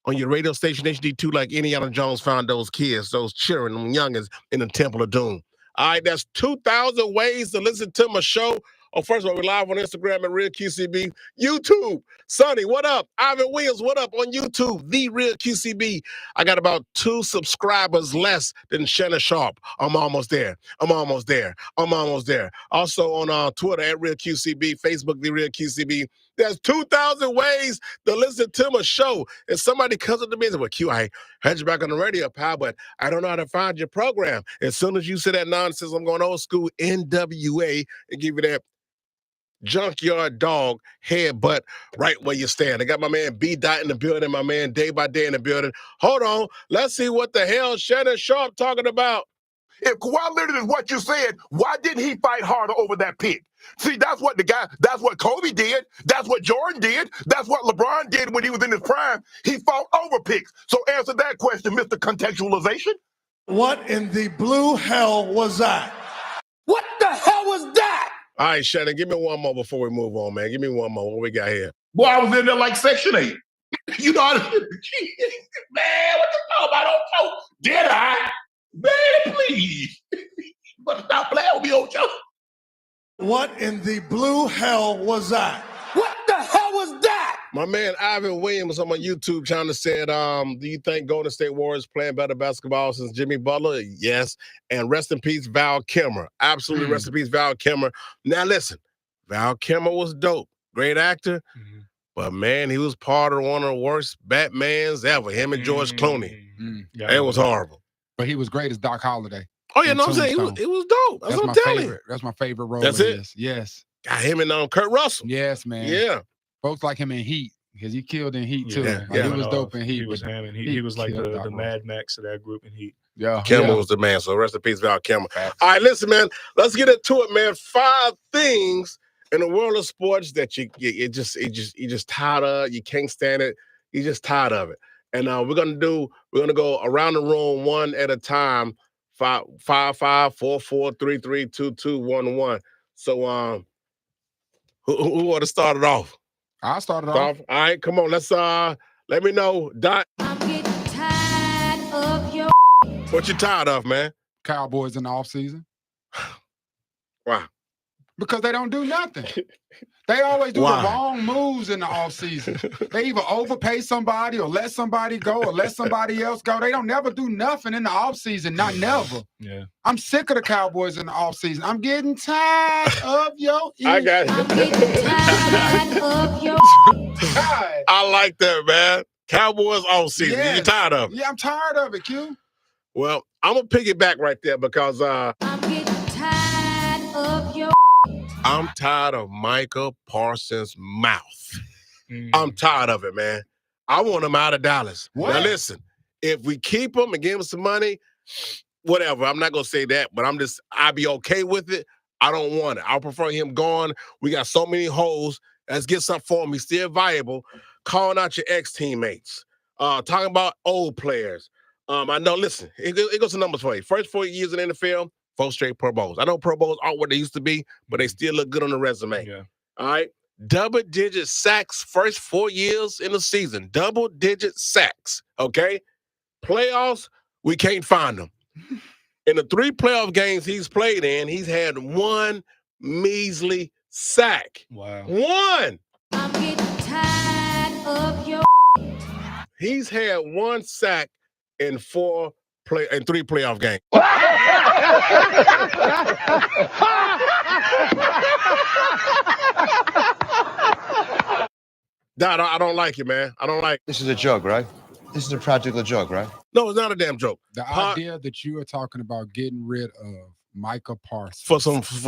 on your radio station HD2 like Indiana Jones found those kids, those children, them youngins in the Temple of Doom. All right, that's 2,000 ways to listen to my show. Oh, first of all, we're live on Instagram at Real QCB. YouTube, Sonny, what up? Ivan Williams, what up on YouTube? The Real QCB. I got about 2 subscribers less than Shannon Sharp. I'm almost there. Also on Twitter at Real QCB, Facebook, The Real QCB. There's 2,000 ways to listen to my show. If somebody comes up to me and says, well, Q, I heard you back on the radio, pal, but I don't know how to find your program. As soon as you say that nonsense, I'm going old school NWA and give you that junkyard dog headbutt right where you stand. I got my man B-Dot in the building, my man Day by Day in the building. Hold on. Let's see what the hell Shannon Sharp talking about. If Kawhi Leonard is what you said, why didn't he fight harder over that pick? See, that's what Kobe did. That's what Jordan did. That's what LeBron did when he was in his prime. He fought over picks. So answer that question, Mr. Contextualization. What in the blue hell was that? What the hell was that? All right, Shannon, give me one more before we move on, man. Give me one more. What we got here? Boy, I was in there like Section 8. You know, man, what you talking about? Don't choke. Did I? Man, please. You better stop playing with me, old Joe. What in the blue hell was that? What the hell was that? My man Ivan Williams on my YouTube channel said, do you think Golden State Warriors playing better basketball since Jimmy Butler? Yes. And rest in peace, Val Kilmer. Absolutely rest in peace, Val Kilmer. Now listen, Val Kilmer was dope. Great actor. But man, he was part of one of the worst Batmans ever. Him and George Clooney. Yeah, it was horrible. But he was great as Doc Holliday. Oh, yeah, no, I'm saying it was dope. That's what I'm telling you. That's my favorite role. That's it? Yes. Got him and Kurt Russell. Yes, man. Yeah. Folks like him in Heat, because he killed in Heat, too. Yeah, Like, he was dope in Heat. He was him, and he was like the Mad Max of that group in Heat. Yeah. Kilmer was the man, so rest in peace, Val Kilmer. All right, listen, man, let's get into it, man. 5 things in the world of sports that you just tired of. You can't stand it. You're just tired of it. And we're gonna go around the room one at a time. 5, 5, 4, 4, 3, 3, 2, 2, 1, 1. So who want to start it off? I'll start it off. All right, come on. Let's let me know. Dot. I'm getting tired of your. What you tired of, man? Cowboys in the offseason. Why? Because they don't do nothing. They always do the wrong moves in the offseason. They either overpay somebody or let somebody go or let somebody else go. They don't never do nothing in the offseason, not never. Yeah. I'm sick of the Cowboys in the offseason. I'm getting tired of your I got it. I'm getting tired of your. I like that, man. Cowboys offseason. Yes. You tired of it? Yeah, I'm tired of it, Q. Well, I'm going to piggyback right there because I'm getting tired of your. I'm tired of Micah Parsons' mouth. I'm tired of it, man. I want him out of Dallas. What? Now, listen, if we keep him and give him some money, whatever. I'm not going to say that, but I'll be okay with it. I don't want it. I prefer him gone. We got so many holes. Let's get something for him. He's still viable. Calling out your ex-teammates. Talking about old players. I know, listen, it goes to numbers for you. First 4 years in the NFL, 4 straight Pro Bowls. I know Pro Bowls aren't what they used to be, but they still look good on the resume. Yeah. All right? Double-digit sacks first 4 years in the season. Double-digit sacks, okay? Playoffs, we can't find them. In the 3 playoff games he's played in, he's had 1 measly sack. Wow. 1! I'm getting tired of your. He's had 1 sack in 3 playoff games. Dad, I don't like it, man. I don't like it. This is a joke, right? This is a practical joke, right? No, it's not a damn joke. The idea that you are talking about getting rid of Micah Parsons. For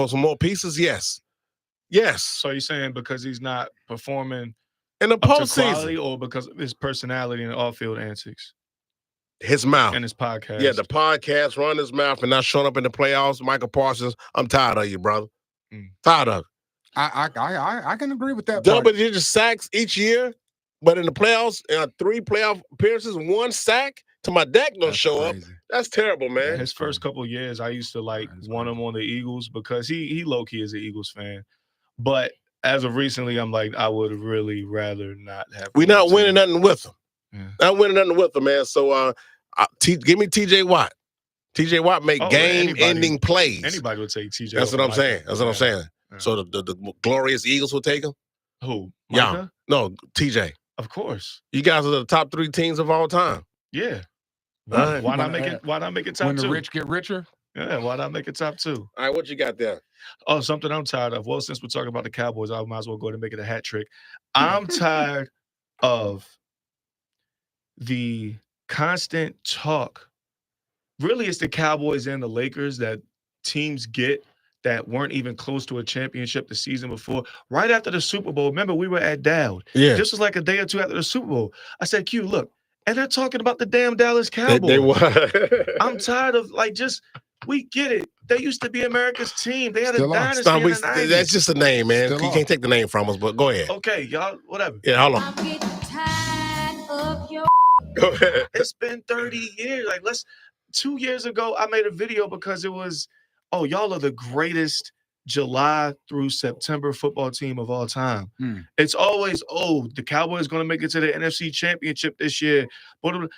some more pieces, yes. Yes. So you're saying because he's not performing in the up to postseason, quality, or because of his personality and off-field antics? His mouth. And his podcast. Yeah, the podcast, run his mouth and not showing up in the playoffs. Michael Parsons, I'm tired of you, brother. Tired of it. I can agree with that. Double-digit sacks each year, but in the playoffs, 3 playoff appearances, 1 sack to my deck don't show up. That's terrible, man. His first couple of years, I used to want him on the Eagles because he low-key is an Eagles fan. But as of recently, I'm like, I would really rather not have. We're not winning nothing with him. Yeah. Not winning nothing with him, man. So give me TJ Watt. TJ Watt make game-ending plays. Anybody would take TJ. That's what I'm saying. That's what I'm saying. Yeah. So the glorious Eagles will take him? Who? Yeah. Micah? No, TJ. Of course. You guys are the top 3 teams of all time. Yeah. Right. Why not make it top 2? When the rich get richer? Yeah, why not make it top 2? All right, what you got there? Oh, something I'm tired of. Well, since we're talking about the Cowboys, I might as well go ahead and make it a hat trick. I'm tired of the constant talk. Really, it's the Cowboys and the Lakers that teams get that weren't even close to a championship the season before. Right after the Super Bowl, remember, we were at Dowd. Yeah. This was like a day or 2 after the Super Bowl. I said, Q, look, and they're talking about the damn Dallas Cowboys. They were. I'm tired of, we get it. They used to be America's team. They had Still a are. dynasty in the 90s. That's just a name, man. Still You on. can't take the name from us, but go ahead. Okay, y'all, whatever. Yeah, hold on. I'm getting tired of your. Go ahead. It's been 30 years. 2 years ago, I made a video because it was, oh, y'all are the greatest July through September football team of all time. It's always, oh, the Cowboys going to make it to the NFC Championship this year. And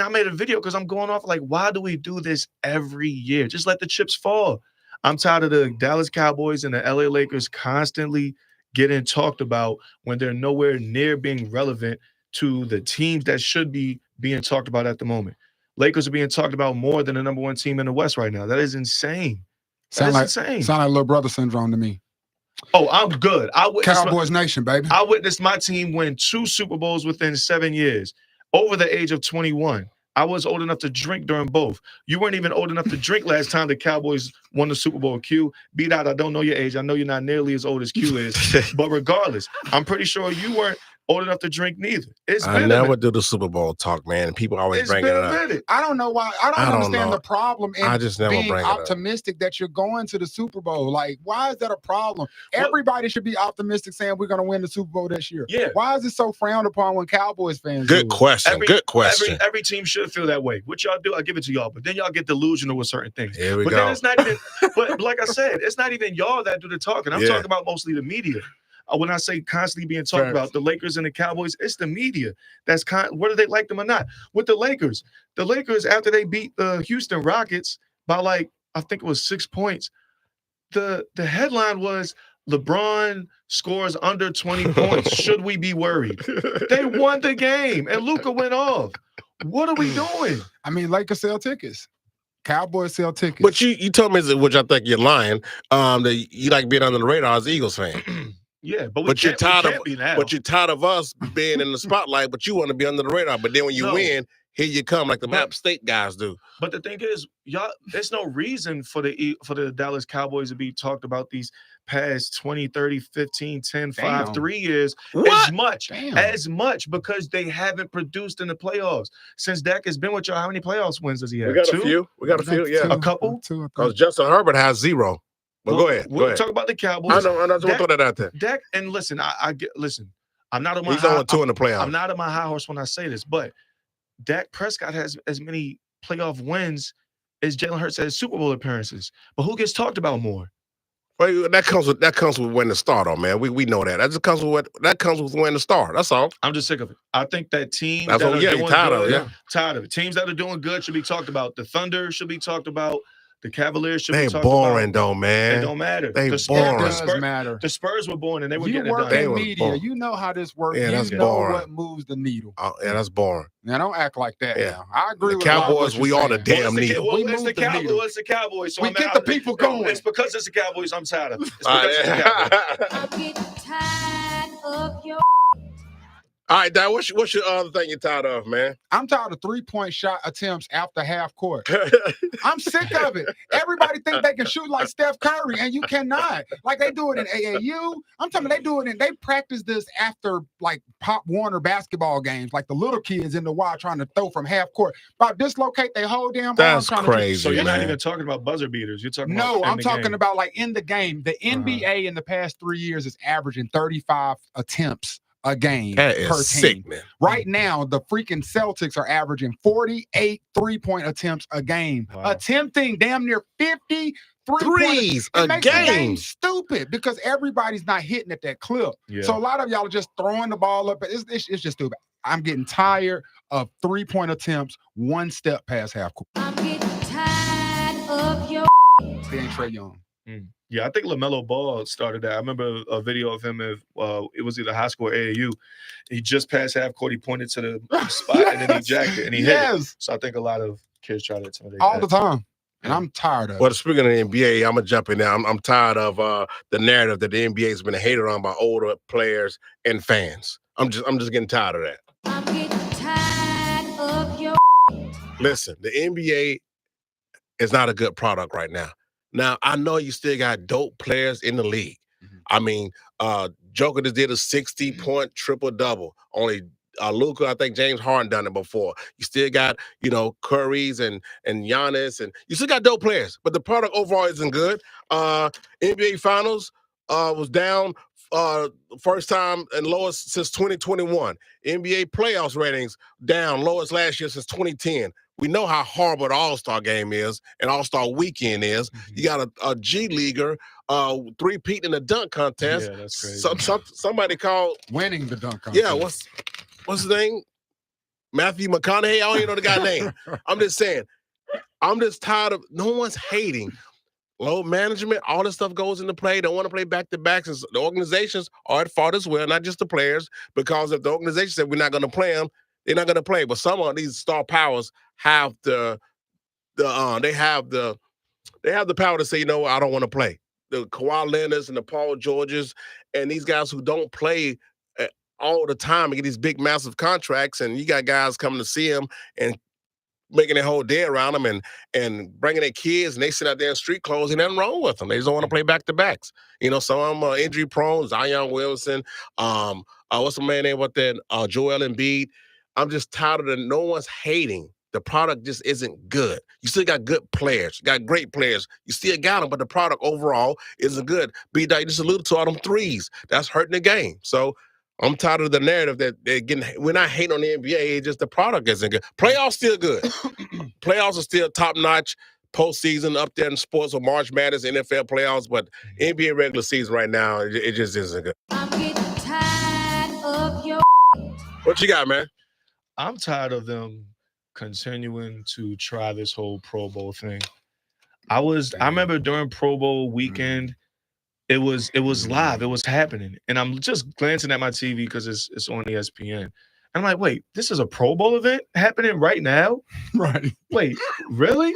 I made a video because I'm going off like, why do we do this every year? Just let the chips fall. I'm tired of the Dallas Cowboys and the LA Lakers constantly getting talked about when they're nowhere near being relevant to the teams that should be being talked about at the moment. Lakers are being talked about more than the #1 team in the West right now. That is insane. Sound like little brother syndrome to me. Oh, I'm good. Cowboys Nation, baby. I witnessed my team win 2 Super Bowls within 7 years, over the age of 21. I was old enough to drink during both. You weren't even old enough to drink last time the Cowboys won the Super Bowl. Q, beat out. I don't know your age. I know you're not nearly as old as Q is. But regardless, I'm pretty sure you weren't old enough to drink neither. I never do the Super Bowl talk, man. And people always bring it up. I don't know why. I don't understand the problem in being bring optimistic that you're going to the Super Bowl. Like, why is that a problem? Everybody should be optimistic saying we're going to win the Super Bowl this year. Yeah. Why is it so frowned upon when Cowboys fans Good question. Every team should feel that way. What y'all do, I give it to y'all. But then y'all get delusional with certain things. Here we go. Then it's not even, but like I said, it's not even y'all that do the talking. I'm talking about mostly the media. When I say constantly being talked about, the Lakers and the Cowboys, it's the media. That's whether they like them or not. With the Lakers after they beat the Houston Rockets by I think it was 6 points, the headline was LeBron scores under 20 points. Should we be worried? They won the game and Luka went off. What are we doing? I mean, Lakers sell tickets. Cowboys sell tickets. But you told me, which I think you're lying, that you like being under the radar as an Eagles fan. Yeah, but you're tired of us being in the spotlight, but you want to be under the radar. But then when you win, here you come, like the Map State guys do. But the thing is, y'all, there's no reason for the Dallas Cowboys to be talked about these past 20, 30, 15, 10, 5, 3 years as much because they haven't produced in the playoffs. Since Dak has been with y'all, how many playoffs wins does he have? We got a few. Yeah. A couple? Because Justin Herbert has 0. But go ahead. We'll talk about the Cowboys. I know. I just want to throw that out there. Dak, and listen, I'm not on my He's on 2 in the playoffs. I'm not on my high horse when I say this, but Dak Prescott has as many playoff wins as Jalen Hurts has Super Bowl appearances. But who gets talked about more? Well, that comes with winning the star, though, man. We know that. That just comes with winning the star. That's all. I'm just sick of it. I think that teams that are doing good, tired of it. Teams that are doing good should be talked about. The Thunder should be talked about. The Cavaliers should be talked boring, about. though, man. They don't matter. They boring. The Spurs were born and they were getting You it work done. in media. You know how this works. Yeah, that's you know boring. what moves the needle. Yeah, that's boring. Now, don't act like that. Now. I agree with Cowboys. We are the damn needle. It's the Cowboys. So we get the people going. It's because it's the Cowboys. I'm tired of it. It's because it's the Cowboys. I'm getting tired of your. All right, Dad, what's your other thing you're tired of, man? I'm tired of 3-point shot attempts after half court. I'm sick of it. Everybody think they can shoot like Steph Curry, and you cannot. Like they do it in AAU. I'm talking about they practice this after like Pop Warner basketball games, like the little kids in the wild trying to throw from half court. About dislocate their whole damn arm. That's crazy. So you're not even talking about buzzer beaters. You're talking about I'm talking about like in the game. The NBA in the past 3 years is averaging 35 attempts a game that is per team. Sick, man. Right now, the freaking Celtics are averaging 48 3-point attempts a game, attempting damn near 50 threes a game. The game stupid because everybody's not hitting at that clip. Yeah. So a lot of y'all are just throwing the ball up. It's just stupid. I'm getting tired of 3-point attempts one step past half court. I'm getting tired of your. They ain't Trae Young. Yeah, I think LaMelo Ball started that. I remember a video of him. It was either high school or AAU. He just passed half court. He pointed to the spot and then he jacked it and he hit it. So I think a lot of kids try to intimidate all the time. And I'm tired of it. Well, speaking of the NBA, I'm going to jump in there. I'm tired of the narrative that the NBA has been hated on by older players and fans. I'm just getting tired of that. I'm getting tired of your. Listen, the NBA is not a good product right now. Now, I know you still got dope players in the league. I mean, Joker just did a 60-point triple-double. Only Luka, I think James Harden done it before. You still got, Curry's and Giannis, and you still got dope players. But the product overall isn't good. NBA Finals was down first time and lowest since 2021. NBA playoffs ratings down, lowest last year since 2010. We know how horrible the All-Star game is and All-Star weekend is. You got a G leaguer three-peat in the dunk contest. Yeah, that's crazy. Somebody called winning the dunk contest. Yeah, what's his name? Matthew McConaughey. I don't even know the guy's name. I'm just saying. I'm just tired of no one's hating. Load management, all this stuff goes into play. Don't want to play back-to-backs. The organizations are at fault as well, not just the players, because if the organization said we're not going to play them, they're not going to play. But some of these star powers have they have the power to say, you know what, I don't want to play. The Kawhi Leonards and the Paul Georges and these guys who don't play all the time and get these big, massive contracts, and you got guys coming to see them and making their whole day around them and bringing their kids, and they sit out there in street clothes, and nothing wrong with them. They just don't want to play back-to-backs. You know, some of them are injury-prone, Zion Wilson, what's the man name with that, Joel Embiid. I'm just tired of that. No one's hating. The product just isn't good. You still got good players. You got great players. You still got them, but the product overall isn't good. B-Dot just alluded to all them threes. That's hurting the game. So I'm tired of the narrative that we're not hating on the NBA. It's just the product isn't good. Playoffs still good. Playoffs are still top notch. Postseason up there in sports with March Madness, NFL playoffs, but NBA regular season right now, it just isn't good. I'm getting tired of your. What you got, man? I'm tired of them continuing to try this whole Pro Bowl thing. I remember during Pro Bowl weekend, it was live, it was happening, and I'm just glancing at my TV because it's on ESPN. I'm like, wait, this is a Pro Bowl event happening right now? Right. Wait, really?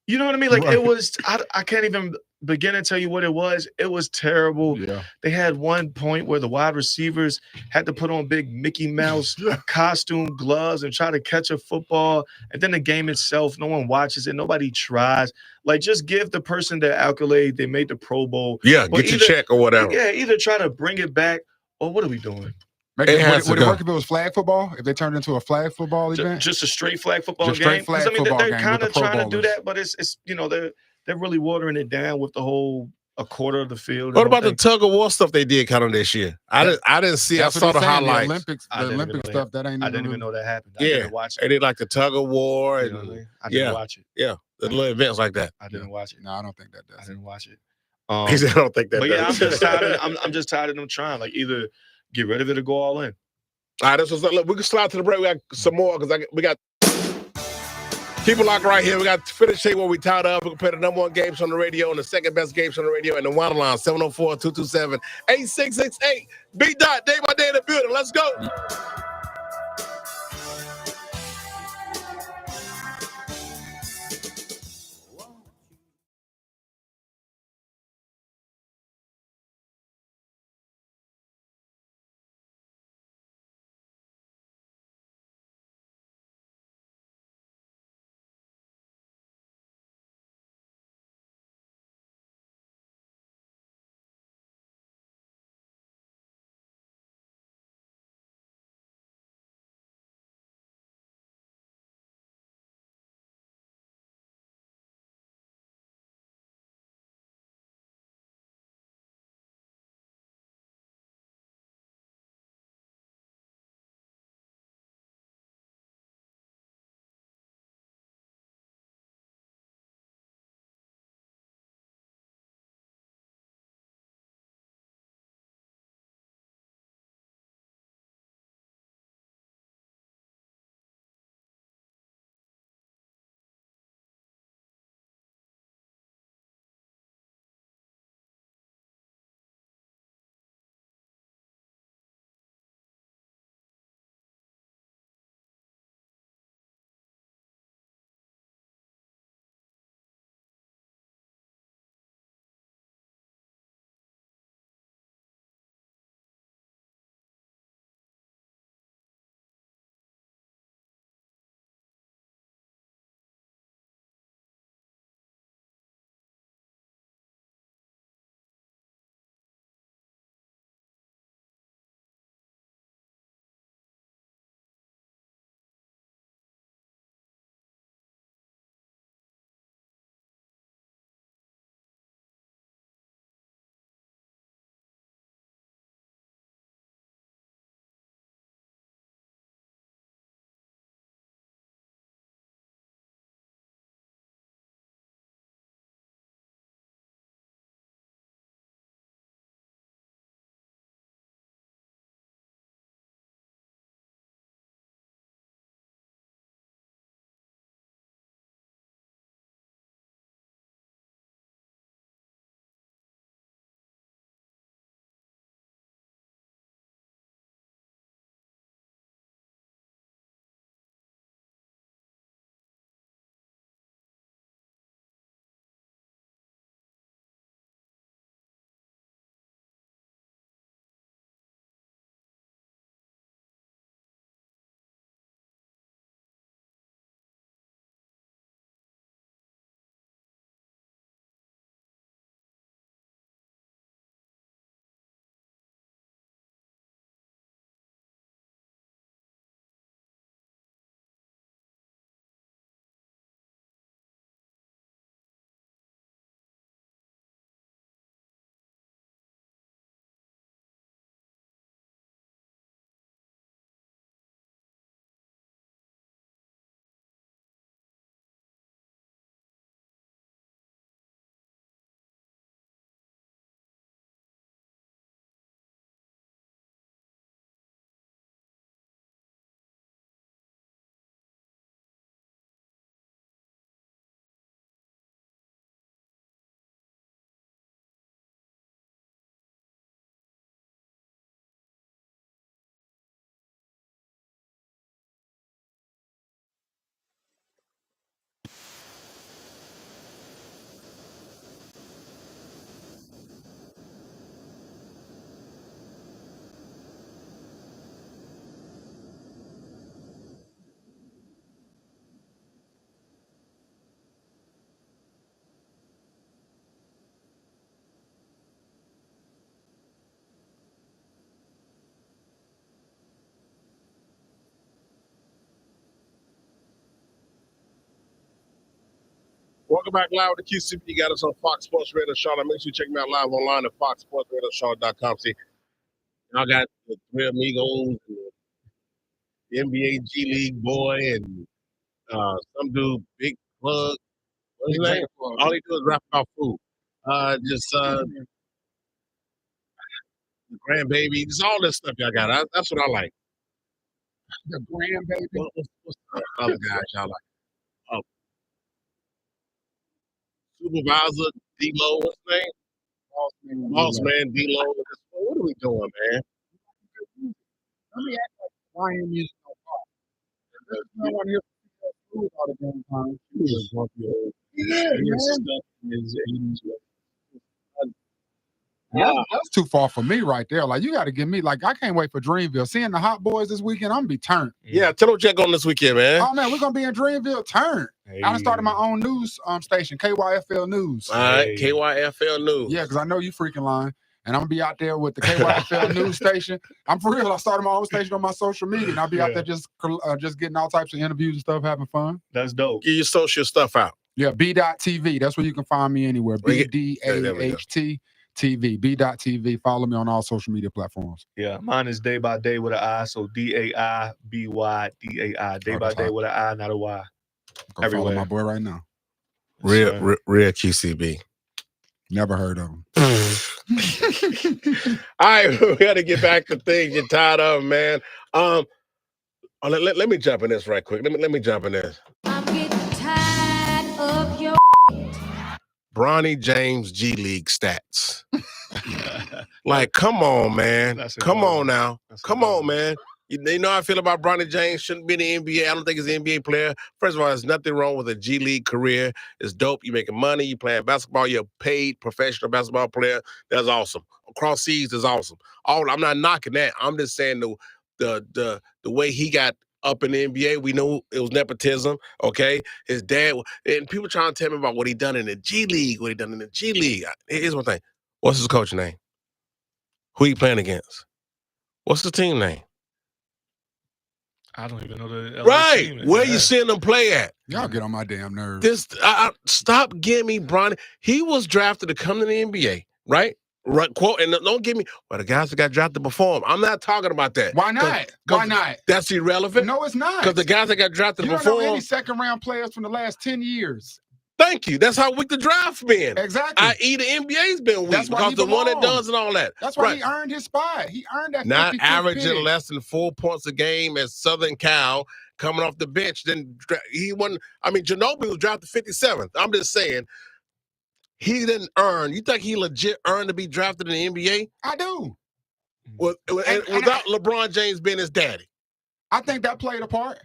You know what I mean? Like, Right. it was, I can't even begin to tell you what it was. It was terrible. Yeah. They had one point where the wide receivers had to put on big Mickey Mouse costume gloves and try to catch a football. And then the game itself, no one watches it. Nobody tries. Like, just give the person their accolade. They made the Pro Bowl. Yeah, get your check or whatever. Yeah, either try to bring it back or what are we doing? Would it work if it was flag football? If they turned it into a flag football event? Just a straight flag football game? Straight flag football they're game kind with of the Pro trying to do Bowlers. that, but it's you know, they're really watering it down with the whole a quarter of the field. What about the tug of war stuff they did kind of this year? I didn't see. I saw the highlights. The Olympic stuff that ain't. I didn't even know that happened. I Yeah, didn't watch it. they did like the tug of war. You And, know what I mean? I didn't watch it. Yeah, the little events like that. I didn't watch it. No, I don't think that does. I didn't watch it. He said, I don't think that But does. yeah, I'm just tired. I'm just tired of them trying. Like, either get rid of it or go all in. All right, look, we can slide to the break. We got some more because we got. Keep it locked right here. We got to finish what we tied up. We can play the number one games on the radio and the second best games on the radio and the WHINER line 704-227-8668. B-Dot, day by day in the building. Let's go. Welcome back live with the QCB. You got us on Fox Sports Radio Charlotte. Make sure you check me out live online at foxsportsradiocharlotte.com. See, I got the Three Amigos, and the NBA G League boy, and some dude, Big Plug. What's his name? All he do is rap about food. The grandbaby, just all this stuff y'all got. That's what I like. The grandbaby. What's the other guys y'all like? Supervisor, D-Lo, what's his name? Boss man, D-Lo. What are we doing, man? Let me act like Ryan music on fire. There's no one here for food all the damn time. That's too far for me right there. Like, you got to give me, like, I can't wait for Dreamville. Seeing the Hot Boys this weekend, I'm going to be turned. Yeah, tell them check on this weekend, man. Oh, man, we're going to be in Dreamville, turned. Hey. I done started my own news station, KYFL News. All right, KYFL News. Yeah, because I know you freaking lying. And I'm going to be out there with the KYFL news station. I'm for real. I started my own station on my social media. And I'll be out there just getting all types of interviews and stuff, having fun. That's dope. Get your social stuff out. Yeah, B.TV. That's where you can find me anywhere. BDAHT. TV, B.TV. Follow me on all social media platforms. Yeah, mine is Day by Day with an I, so DAIBYDAI. Day by Day with an I, not a Y. Go follow my boy right now. Real QCB. Never heard of him. All right, we got to get back to things you're tired of, man. Let me jump in this right quick. Let me jump in this. I'm getting tired of your Bronny James G League stats. Like, come on, man. Come on now. Come on, man. You know how I feel about Bronny James. Shouldn't be in the NBA. I don't think he's an NBA player. First of all, there's nothing wrong with a G League career. It's dope. You're making money. You're playing basketball. You're a paid professional basketball player. That's awesome. Across seas is awesome. I'm not knocking that. I'm just saying the way he got up in the NBA, we know it was nepotism, okay? His dad, and people trying to tell me about what he done in the G League, Here's one thing. What's his coach name? Who he playing against? What's the team name? I don't even know the right. team. Where you seeing them play at? Y'all get on my damn nerves. Stop giving me Bronny. He was drafted to come to the NBA, right? Right, quote, and don't give me, well, the guys that got drafted before him. I'm not talking about that. Why not? Why not? That's irrelevant. No, it's not. Because the guys that got drafted before him. You don't know any second-round players from the last 10 years. Thank you. That's how weak the draft's been. Exactly. I.e. the NBA's been weak because the one that does and all that. That's why he earned his spot. He earned that. Not averaging less than 4 points a game at Southern Cal, coming off the bench. Then he won. I mean, Ginobili was drafted 57th. I'm just saying. He didn't earn. You think he legit earned to be drafted in the NBA? I do. Without LeBron James being his daddy. I think that played a part.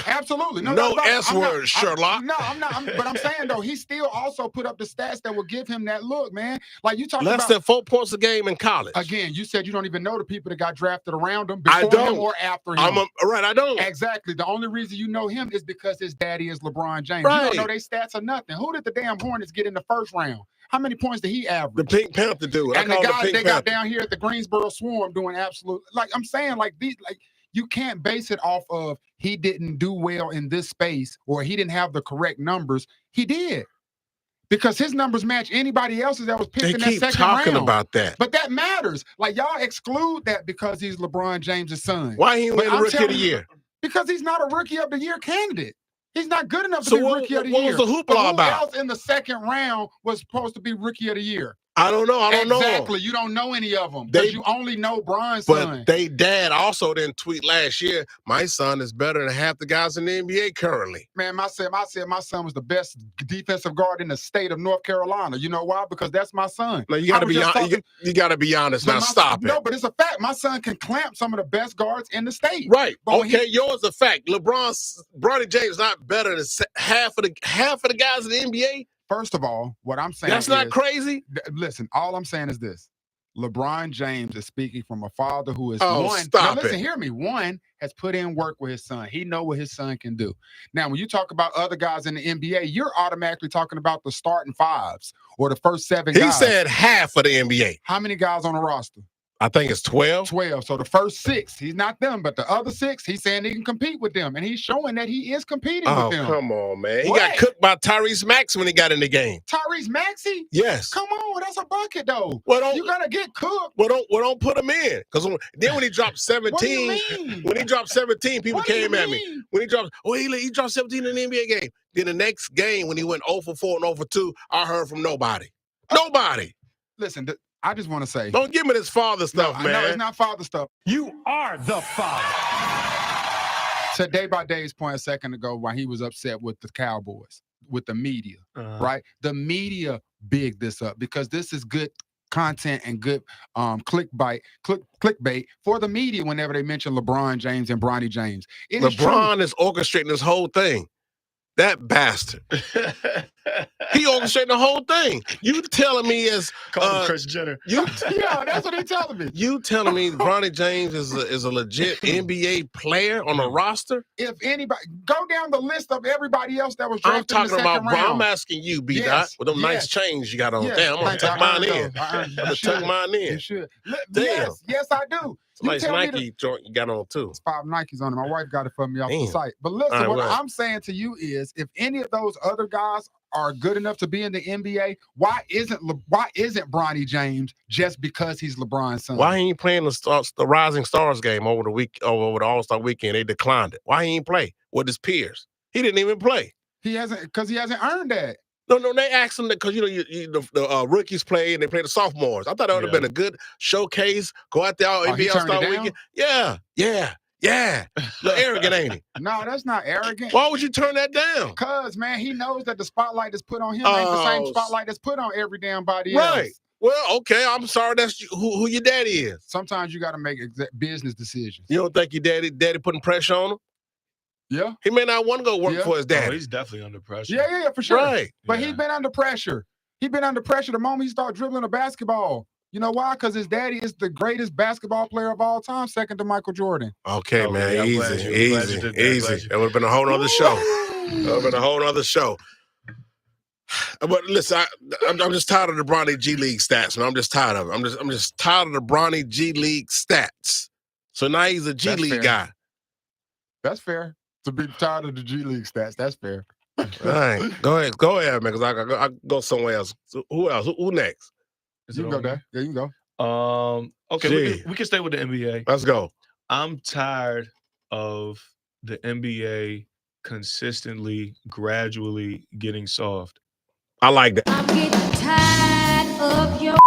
Absolutely. No S word, Sherlock. I'm not. But I'm saying, though, he still also put up the stats that will give him that look, man. Like, you talking less than 4 points a game in college. Again, you said you don't even know the people that got drafted around him before him or after him. Right, I don't. Exactly. The only reason you know him is because his daddy is LeBron James. Right. You don't know their stats or nothing. Who did the damn Hornets get in the first round? How many points did he average? The Pink Panther dude. And the guys they got down here at the Greensboro Swarm doing absolute, like I'm saying, like these, like you can't base it off of he didn't do well in this space or he didn't have the correct numbers. He did. Because his numbers match anybody else's that was picked in that second round. They keep talking about that. But that matters. Like, y'all exclude that because he's LeBron James' son. Why he win the Rookie of the Year? Because he's not a Rookie of the Year candidate. He's not good enough to be Rookie of the Year. What was the hoopla about? Who else in the second round was supposed to be Rookie of the Year? I don't know. Exactly. You don't know any of them because you only know Bron's son. But they dad also didn't tweet last year, my son is better than half the guys in the NBA currently. Man, my son was the best defensive guard in the state of North Carolina. You know why? Because that's my son. No, you got to be honest. You got to be honest. Now stop it. No, but it's a fact. My son can clamp some of the best guards in the state. Right. Okay, yours a fact. Bronny James not better than half of the guys in the NBA. First of all, what I'm saying that's not crazy. Listen, all I'm saying is this. LeBron James is speaking from a father who is hear me. One has put in work with his son. He know what his son can do. Now, when you talk about other guys in the NBA, you're automatically talking about the starting fives or the first 7 guys. He said half of the NBA. How many guys on the roster? I think it's 12. 12. So the first 6, he's not them, but the other 6, he's saying he can compete with them, and he's showing that he is competing with them. Oh, come on, man. He What? got cooked by Tyrese Maxey when he got in the game. Tyrese Maxey? Yes. Come on, that's a bucket though. Well, You're gonna get cooked. Well, don't put him in. Because then when he dropped 17, What do you mean? when he dropped 17, people What do you came at me. mean? When he dropped 17 in the NBA game. Then the next game when he went 0 for 4 and 0 for 2, I heard from nobody. Nobody. Listen, I just want to say. Don't give me this father stuff, man. No, it's not father stuff. You are the father. To Day by Day's point a second ago, while he was upset with the Cowboys, with the media, right? The media bigged this up because this is good content and good clickbait for the media whenever they mention LeBron James and Bronny James. LeBron is orchestrating this whole thing. That bastard. He orchestrated the whole thing. You telling me as Call him Chris Jenner. Yeah, that's what he's telling me. You telling me Bronny James is a legit NBA player on the roster? If anybody, go down the list of everybody else that was I'm drafted in the talking second about, round. I'm asking you, B. Dot, Yes, with them nice chains you got on. Damn, I'm gonna tuck mine in. I'm gonna tuck mine in. You should. Damn. Yes, I do. Some nice Nike joint you got on too. It's 5 Nikes on it. My wife got it for me off the Damn. site. But listen, All what right. I'm saying to you is, if any of those other guys are good enough to be in the NBA, why isn't Bronny James just because he's LeBron's son? Why he ain't playing the Rising Stars game over the All-Star weekend? They declined it. Why he ain't play with his peers? He didn't even play. He hasn't, because he hasn't earned that. No, they asked him that because the rookies play and they play the sophomores. I thought that would have been a good showcase. Go out there NBA All-Star weekend. Yeah. Look arrogant, ain't he? No, that's not arrogant. Why would you turn that down? Because, man, he knows that the spotlight that's put on him ain't the same spotlight that's put on every damn body else. Right. Well, okay. I'm sorry. That's who your daddy is. Sometimes you got to make business decisions. You don't think your daddy putting pressure on him? Yeah. He may not want to go work for his daddy. Oh, he's definitely under pressure. Yeah, for sure. Right. But he's been under pressure. He's been under pressure the moment he started dribbling a basketball. You know why? Because his daddy is the greatest basketball player of all time, second to Michael Jordan. Okay, man. I'm Easy. That would have been a whole nother show. That would have been a whole nother show. But listen, I'm just tired of the Bronny G League stats, man. I'm just tired of it. I'm just tired of the Bronny G League stats. So now he's a G League guy. That's fair. To be tired of the G League stats, that's fair. All right, go ahead, man. Because I go somewhere else. So who else? Who next? You can go there. Yeah, you can go. Okay, we can stay with the NBA. Let's go. I'm tired of the NBA consistently, gradually getting soft. I like that. I'm getting tired of your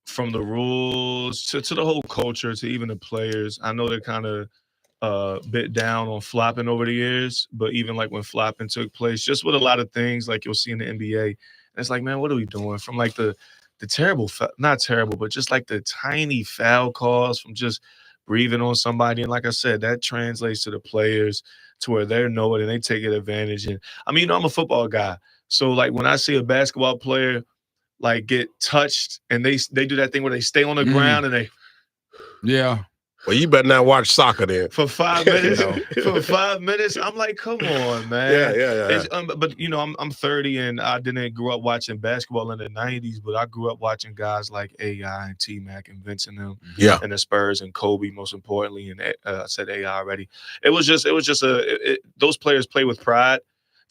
From the rules to the whole culture to even the players. I know they're kind of bit down on flopping over the years, but even like when flopping took place, just with a lot of things like you'll see in the NBA, and it's like, man, what are we doing? From like the terrible, not terrible, but just like the tiny foul calls from just breathing on somebody. And like I said, that translates to the players to where they know it and they take it advantage. And I mean, I'm a football guy. So like when I see a basketball player like get touched and they do that thing where they stay on the ground and they. Yeah. Well, you better not watch soccer then. For 5 minutes, for 5 minutes, I'm like, come on, man. Yeah. But you know, I'm 30 and I didn't grow up watching basketball in the 90s, but I grew up watching guys like AI and T-Mac and Vince and them, and the Spurs and Kobe, most importantly, and I said AI already. It was just those players play with pride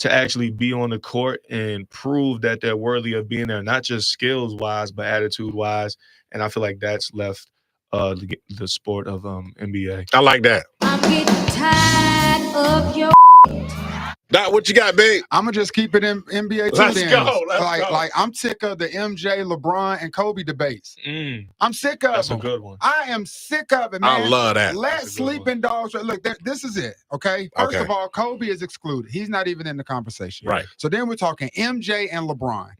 to actually be on the court and prove that they're worthy of being there, not just skills wise, but attitude wise. And I feel like that's left the sport of NBA. I like that. I'm getting tired of your Doc, what you got, babe? I'm gonna just keep it in NBA too. Let's go. Like I'm sick of the MJ, LeBron, and Kobe debates. I'm sick of them. That's a good one. I am sick of it, man. I love that. Let sleeping dogs. Look, this is it. Okay. First of all, Kobe is excluded. He's not even in the conversation. Right. So then we're talking MJ and LeBron.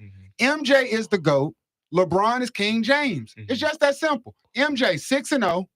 MJ is the GOAT. LeBron is King James. It's just that simple. MJ 6-0.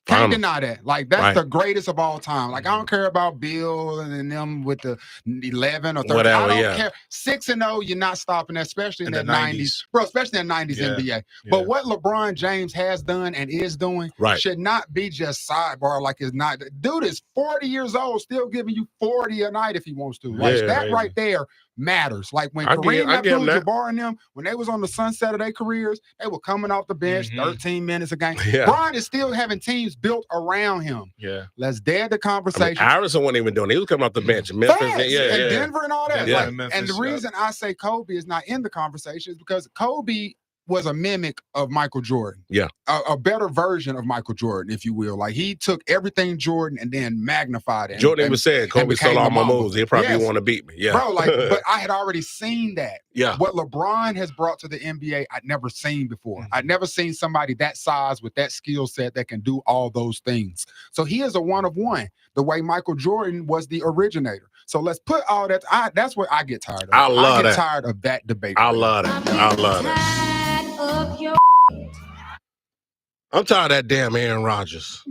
Can't deny that. Like, that's the greatest of all time. Like, I don't care about Bill and them with the 11 or 30. Whatever, I don't care. 6-0, you're not stopping that, especially in the 90s. Bro, especially in the 90s NBA. But what LeBron James has done and is doing should not be just sidebar like it's not. Dude is 40 years old, still giving you 40 a night if he wants to. Like, that right there matters. Like when I Kareem give him that. Abdul-Jabbar and them, when they was on the sunset of their careers, they were coming off the bench 13 minutes a game. Yeah. Bron is still having teams built around him. Yeah. Let's dead the conversation. Harrison wasn't even doing it. He was coming off the bench. Memphis, and Denver and all that. Yeah. Like, Memphis, and the reason I say Kobe is not in the conversation is because Kobe was a mimic of Michael Jordan. Yeah. A better version of Michael Jordan, if you will. Like he took everything Jordan and then magnified it. Jordan was saying, Kobe stole all my moves. He probably want to beat me. Yeah. Bro, like, but I had already seen that. Yeah. What LeBron has brought to the NBA, I'd never seen before. I'd never seen somebody that size with that skill set that can do all those things. So he is a one of one, the way Michael Jordan was the originator. So let's put all that. That's what I get tired of. I get tired of that debate. I love it. I love it. I'm tired of that damn Aaron Rodgers.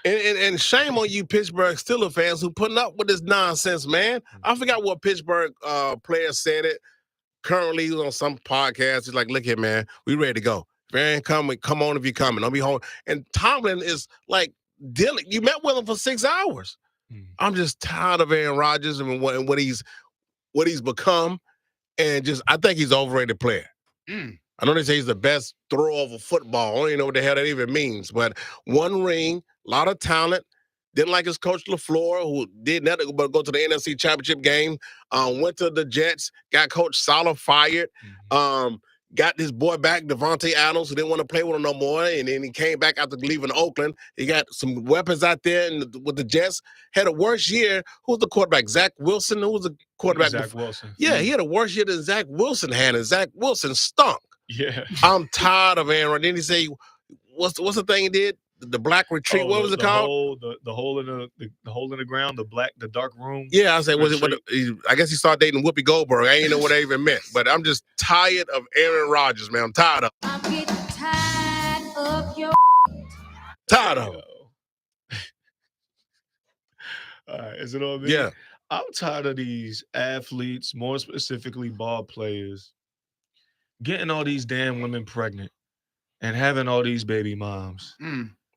and shame on you Pittsburgh Steelers fans who putting up with this nonsense, man. I forgot what Pittsburgh player said it. Currently, he's on some podcast. He's like, look here, man, we ready to go. If Aaron come on if you're coming. Don't be home. And Tomlin is like, dealing. You met with him for 6 hours. I'm just tired of Aaron Rodgers and what he's become. And I think he's an overrated player. I know they say he's the best thrower of a football. I don't even know what the hell that even means. But one ring, a lot of talent. Didn't like his coach LaFleur, who did nothing but go to the NFC Championship game. Went to the Jets, got Coach Saleh fired. Got his boy back, Devontae Adams, who didn't want to play with him no more. And then he came back after leaving Oakland. He got some weapons out there with the Jets. Had a worse year. Who was the quarterback? Zach Wilson? Who was the quarterback? Zach Wilson. Yeah, he had a worse year than Zach Wilson had, and Zach Wilson stunk. Yeah. I'm tired of Aaron. Then he say, what's the thing he did? The black retreat. What was it called? The hole in the ground. The dark room. Yeah, I said, I guess he started dating Whoopi Goldberg. I ain't know what that even meant. But I'm just tired of Aaron Rodgers, man. I'm tired of. I'm getting tired of your. Tired of. All right, is it on me? Yeah. I'm tired of these athletes, more specifically ball players, getting all these damn women pregnant and having all these baby moms.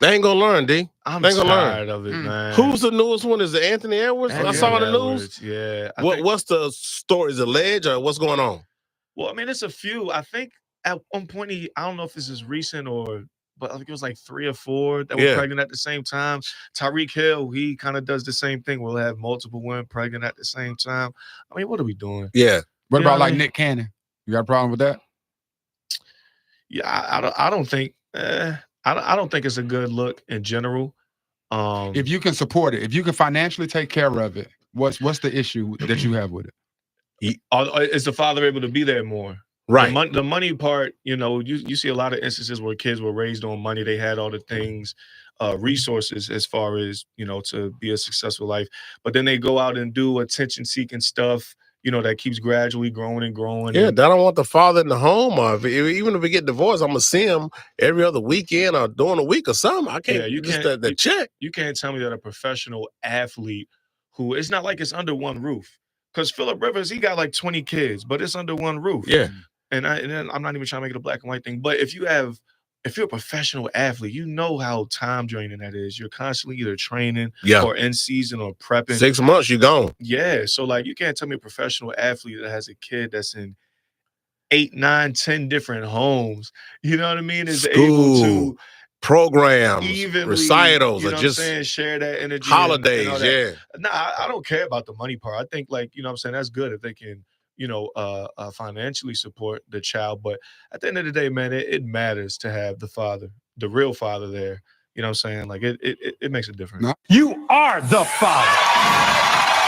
They ain't gonna learn, D. I'm they ain't gonna tired learn. of it, man. Who's the newest one? Is it Anthony Edwards? I saw on the news. Yeah. What's the story? Is it alleged or what's going on? Well, I mean, it's a few. I think at one point I don't know if this is recent but I think it was like 3 or 4 that were pregnant at the same time. Tyreek Hill, he kind of does the same thing. We'll have multiple women pregnant at the same time. I mean, what are we doing? Yeah. What about like Nick Cannon? You got a problem with that? Yeah, I don't think I don't think it's a good look in general. If you can support it, if you can financially take care of it, what's the issue that you have with it? Is the father able to be there more? Right. The money part, you see a lot of instances where kids were raised on money. They had all the things, resources as far as, to be a successful life. But then they go out and do attention-seeking stuff, that keeps gradually growing and growing. Yeah, they don't want the father in the home. Or even if we get divorced, I'm going to see him every other weekend or during a week or something. I can't. Yeah, the check. You can't tell me that a professional athlete who, it's not like it's under one roof. Because Phillip Rivers, he got like 20 kids, but it's under one roof. Yeah. And I'm not even trying to make it a black and white thing, but if you're a professional athlete, you know how time draining that is. You're constantly either training or in season or prepping. 6 months, you're gone. Yeah. So like you can't tell me a professional athlete that has a kid that's in 8, 9, 10 different homes, you know what I mean, is School, able to programs, evenly, recitals, or just share that energy. Holidays, and yeah. Nah, I don't care about the money part. I think that's good if they can financially support the child. But at the end of the day, man, it matters to have the father, the real father there. You know what I'm saying? Like it makes a difference. No. You are the father.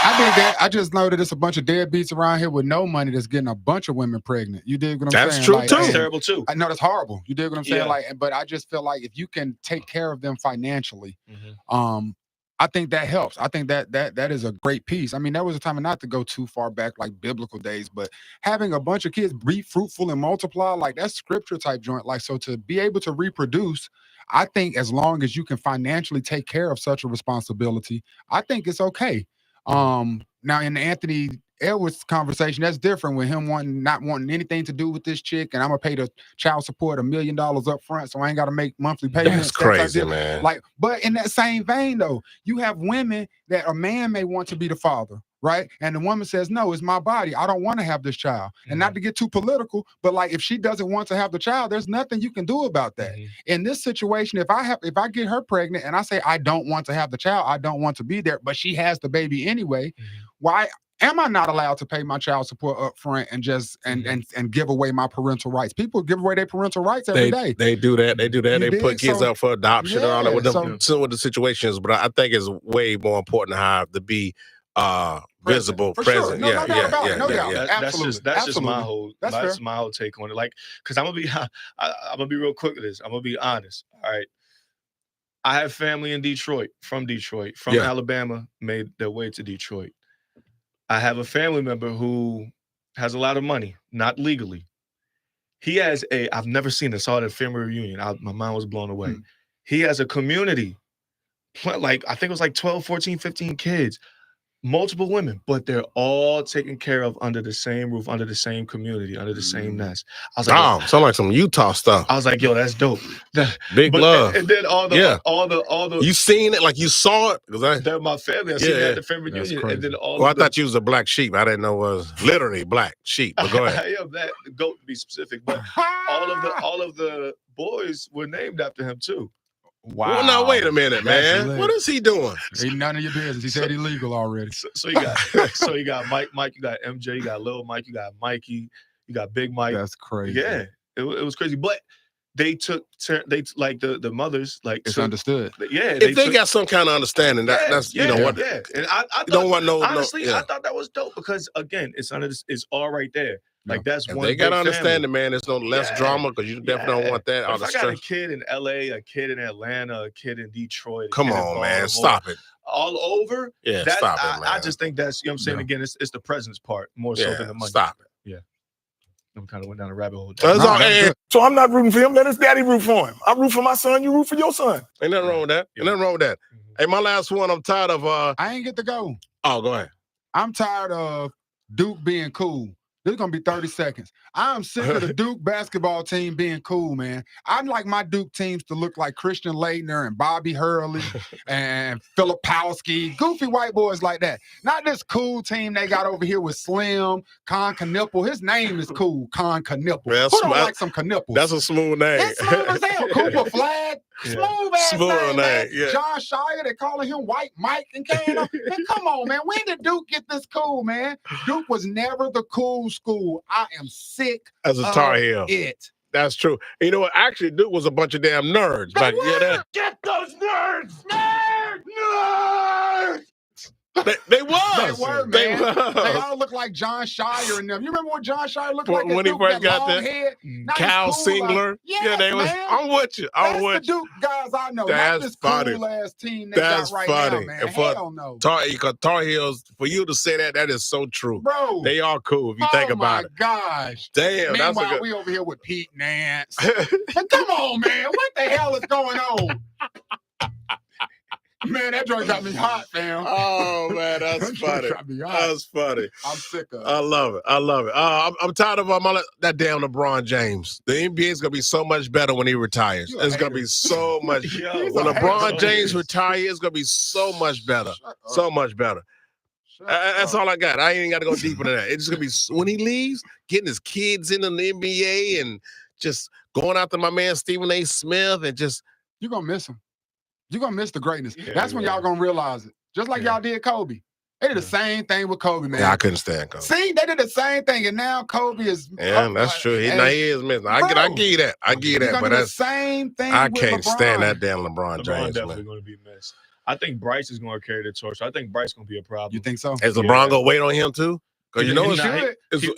I think that I just know that it's a bunch of deadbeats around here with no money that's getting a bunch of women pregnant. You dig what I'm saying? That's true too. That's terrible too. I know that's horrible. You dig what I'm saying? Yeah. But I just feel like if you can take care of them financially, I think that helps. I think that is a great piece. I mean, that was a time not to go too far back, like biblical days, but having a bunch of kids be fruitful and multiply, like that's scripture type joint. Like, so to be able to reproduce, I think as long as you can financially take care of such a responsibility, I think it's okay. Now in the Anthony Edwards conversation, that's different with him not wanting anything to do with this chick, and I'm gonna pay the child support $1 million up front, so I ain't gotta make monthly payments. That's crazy, man. Like, but in that same vein, though, you have women that a man may want to be the father, right? And the woman says, no, it's my body. I don't want to have this child. And not to get too political, but like if she doesn't want to have the child, there's nothing you can do about that. In this situation, if I get her pregnant and I say I don't want to have the child, I don't want to be there, but she has the baby anyway, why am I not allowed to pay my child support up front and just and give away my parental rights? People give away their parental rights every day. They do that. They do that. They put kids up for adoption and all that. With them, what the situation is, but I think it's way more important to be visible, present. Sure. No doubt. Absolutely. That's just my whole. That's my whole take on it. Like, because I'm gonna be real quick with this. I'm gonna be honest. All right. I have family in Detroit, from Alabama, made their way to Detroit. I have a family member who has a lot of money, not legally. He has I've never seen this, saw it at a family reunion. My mind was blown away. He has a community, like I think it was like 12, 14, 15 kids, multiple women, but they're all taken care of under the same roof, under the same community, under the same nest. I was like, sound like some Utah stuff. I was like, yo, that's dope. Big love. And then all the you seen it, like you saw it? They're my family. I seen it at the family reunion. And then I thought you was a black sheep. I didn't know it was literally black sheep. But go ahead. Yeah, that goat to be specific. But all of the boys were named after him too. Wow. Well, now wait a minute, man. What is he doing? Ain't none of your business. He said illegal already. So you got Mike, you got MJ, you got Lil Mike, you got Mikey, you got Big Mike. That's crazy. Yeah, it was crazy. But they like the mothers, like it's understood. Yeah, if they got some kind of understanding, that's you know what. Yeah, and I don't want honestly, I thought that was dope because again, it's all right there. Like that's if one. They gotta understand it, man. There's no less drama because you definitely don't want that. If I got a kid in LA, a kid in Atlanta, a kid in Detroit. Come on, man, stop it. All over. Yeah, stop it, man. I just think that's, you know what I'm saying. Again, it's the presence part more so than the money. Stop it. Yeah. I'm kind of went down a rabbit hole. So I'm not rooting for him. Let his daddy root for him. I root for my son. You root for your son. Ain't nothing wrong with that. Ain't nothing wrong with that. Hey, my last one. I'm tired of. I ain't get to go. Oh, go ahead. I'm tired of Duke being cool. This is going to be 30 seconds. I'm sick of the Duke basketball team being cool, man. I'd like my Duke teams to look like Christian Laettner and Bobby Hurley and Filipowski, goofy white boys like that. Not this cool team they got over here with Slim, Con Knipple. His name is cool, Con Knipple. Who don't like some Knipples? That's a smooth name. It's smooth as hell. Cooper Flag, smooth-ass name, man. Yeah. John Shire, they calling him White Mike and Kano. Man, come on, man. When did Duke get this cool, man? Duke was never the cool school. I am sick as a Tar Heel. It. That's true. You know what? Actually, Duke was a bunch of damn nerds. Like, Get those nerds! Nerds! They was. They were, man. They all look like John Shire and them. You remember what John Shire looked like? When he first got there? Head? Cal Singler. Yes, they was. Man. I'm with you. That's the Duke guys I know. Not this cool-ass team they got right now, man. And hell no. Tar Heels, for you to say that is so true. Bro. They are cool if you think about it. Oh, my gosh. Damn, Meanwhile, that's a good... we over here with Pete Nance. But come on, man. What the hell is going on? Man, that joint got me hot, fam. Oh, man, that's funny. That's funny. I'm sick of it. I love it. I love it. I'm tired of that damn LeBron James. The NBA is going to be so much better when he retires. It's going to be so much. When LeBron James retires, it's going to be so much better. So much better. That's all I got. I ain't got to go deeper than that. It's going to be, when he leaves, getting his kids into the NBA and just going after my man Stephen A. Smith and just. You're going to miss him. You're going to miss the greatness. That's when y'all going to realize it. Just like y'all did Kobe. They did the same thing with Kobe, man. Yeah, I couldn't stand Kobe. See, they did the same thing, and now Kobe is. Yeah, that's true. He is missing. I give you that. I give you that. But that's the same thing. I can't stand that damn LeBron James. Definitely going to be missed. I think Bryce is going to carry the torch. I think Bryce going to be a problem. You think so? Is LeBron going to wait on him too? Because you know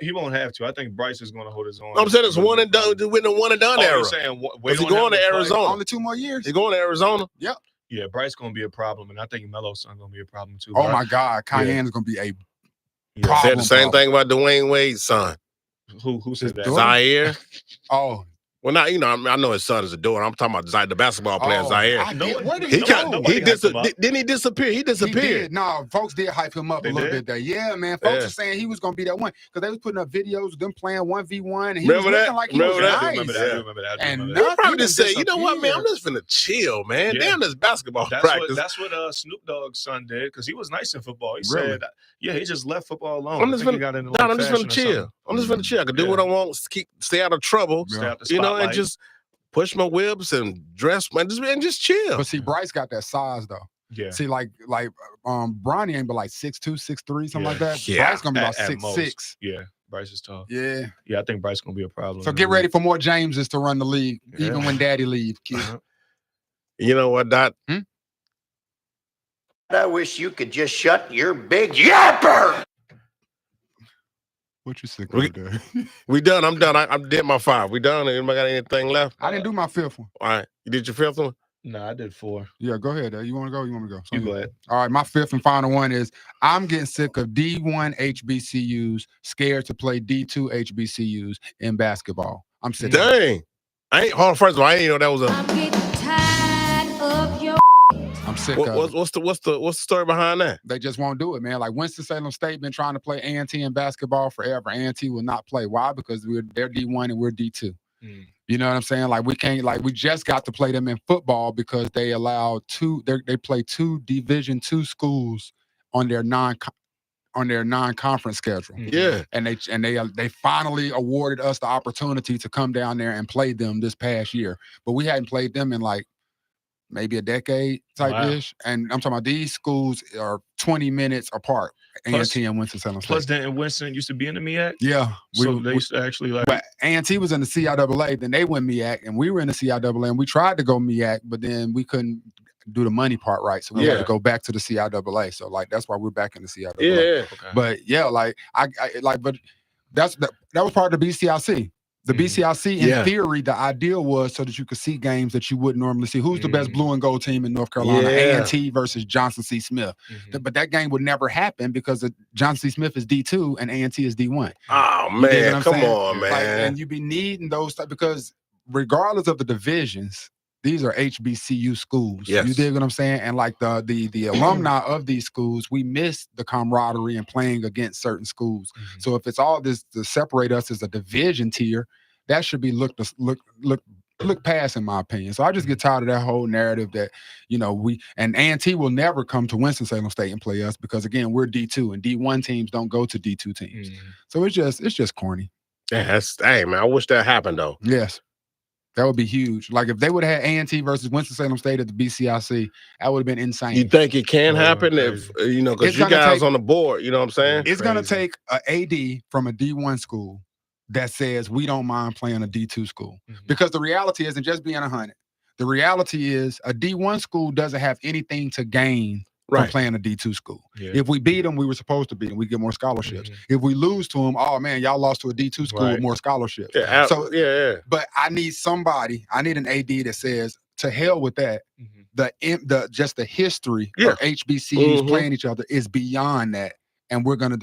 he won't have to. I think Bryce is going to hold his own. I'm saying it's one and done. We're in the one and done era. You're saying he's going to Arizona. Only 2 more years. He's going to Arizona. Yep. Yeah, Bryce going to be a problem, and I think Melo's son going to be a problem too. Oh my God, Cayenne is going to be a problem. Said the same thing about Dwayne Wade's son. Who said that? Zaire. Oh, Well, now I know his son is a doer. I'm talking about the basketball player Zaire. Where did He go? Didn't he disappear? He disappeared. He did. No, folks did hype him up a little bit there. Yeah, man. Folks were saying he was going to be that one because they was putting up videos of them playing 1v1, and he was looking like he was nice. I remember that. And he probably just said, you know what, man, I'm just finna chill, man. Damn, this basketball practice. That's what Snoop Dogg's son did because he was nice in football. He said, he just left football alone. I'm just finna chill. I'm just finna chill. I can do what I want, stay out of trouble, and just push my whips and dress and just chill. But see, Bryce got that size though. Yeah. See, like Bronny ain't but like 6'2", 6'3", something like that. Yeah. Bryce gonna be about 6'6". Yeah, Bryce is tall. Yeah. Yeah, I think Bryce gonna be a problem. So get ready for more Jameses to run the league, even when Daddy leave, kid. You know what, Dot? I wish you could just shut your big yapper. What you sick of there? We done. I'm done. I did my 5. We done. Anybody got anything left? I didn't do my 5th one. All right. You did your 5th one? No, I did 4. Yeah, go ahead. You want to go? You want me to go? You go ahead. All right, my 5th and final one is I'm getting sick of D1 HBCUs, scared to play D2 HBCUs in basketball. I'm sick. Dang. First of all, I ain't know that was a. I'm getting tired of your. I'm sick of it. What's the story behind that? They just won't do it, man. Like Winston-Salem State been trying to play A&T in basketball forever. A&T will not play. Why? Because they're D1 and we're D2. You know what I'm saying? Like we can't. Like we just got to play them in football because they allow they play 2 Division II schools on their non-conference schedule. Yeah, and they finally awarded us the opportunity to come down there and play them this past year. But we hadn't played them in like maybe a decade type-ish. Wow. And I'm talking about these schools are 20 minutes apart, A&T and Winston-Salem State. Plus, then Winston used to be in the MEAC? Yeah. So they used to actually like... But A&T was in the CIAA, then they went MEAC, and we were in the CIAA, and we tried to go MEAC, but then we couldn't do the money part right, so we had to go back to the CIAA. So, like, that's why we're back in the CIAA. Yeah. Okay. But, yeah, like, but that was part of the BCIC. The BCIC, in theory, the idea was so that you could see games that you wouldn't normally see. Who's the best blue and gold team in North Carolina? A&T versus Johnson C. Smith. But that game would never happen because Johnson C. Smith is D2 and A&T is D1. Oh, man. Come on, man. Like, and you be needing those stuff because regardless of the divisions, these are HBCU schools. Yes. You dig what I'm saying? And like the alumni of these schools, we miss the camaraderie and playing against certain schools. So if it's all this to separate us as a division tier, that should be looked past, in my opinion. So I just get tired of that whole narrative that, we and A&T will never come to Winston-Salem State and play us because again, we're D2 and D1 teams don't go to D2 teams. So it's just corny. Yeah, hey man, I wish that happened though. Yes. That would be huge. Like if they would have had A&T versus Winston-Salem State at the BCIC, that would have been insane. You think it can happen if because you guys on the board, you know what I'm saying? It's going to take an AD from a D1 school that says we don't mind playing a D2 school. Because the reality isn't just being 100. The reality is a D1 school doesn't have anything to gain from playing a D2 school. If we beat them, we were supposed to beat them. We get more scholarships. If we lose to them, oh man, y'all lost to a D2 school with more scholarships. But I need an AD that says, to hell with that. Just the history of HBCUs playing each other is beyond that. And we're gonna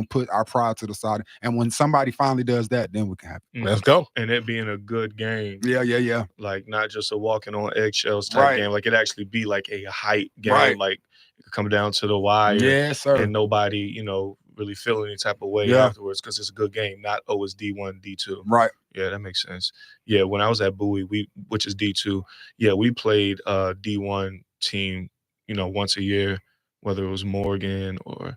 put our pride to the side. And when somebody finally does that, then we can have it. Let's go. And it being a good game. Yeah. Like not just a walking on eggshells type game. Like it actually be like a hype game. Like it could come down to the wire. Yes, sir. And nobody, really feel any type of way afterwards because it's a good game. Not it's D1, D2. Right. Yeah, that makes sense. Yeah, when I was at Bowie, which is D2, we played D1 team, once a year, whether it was Morgan or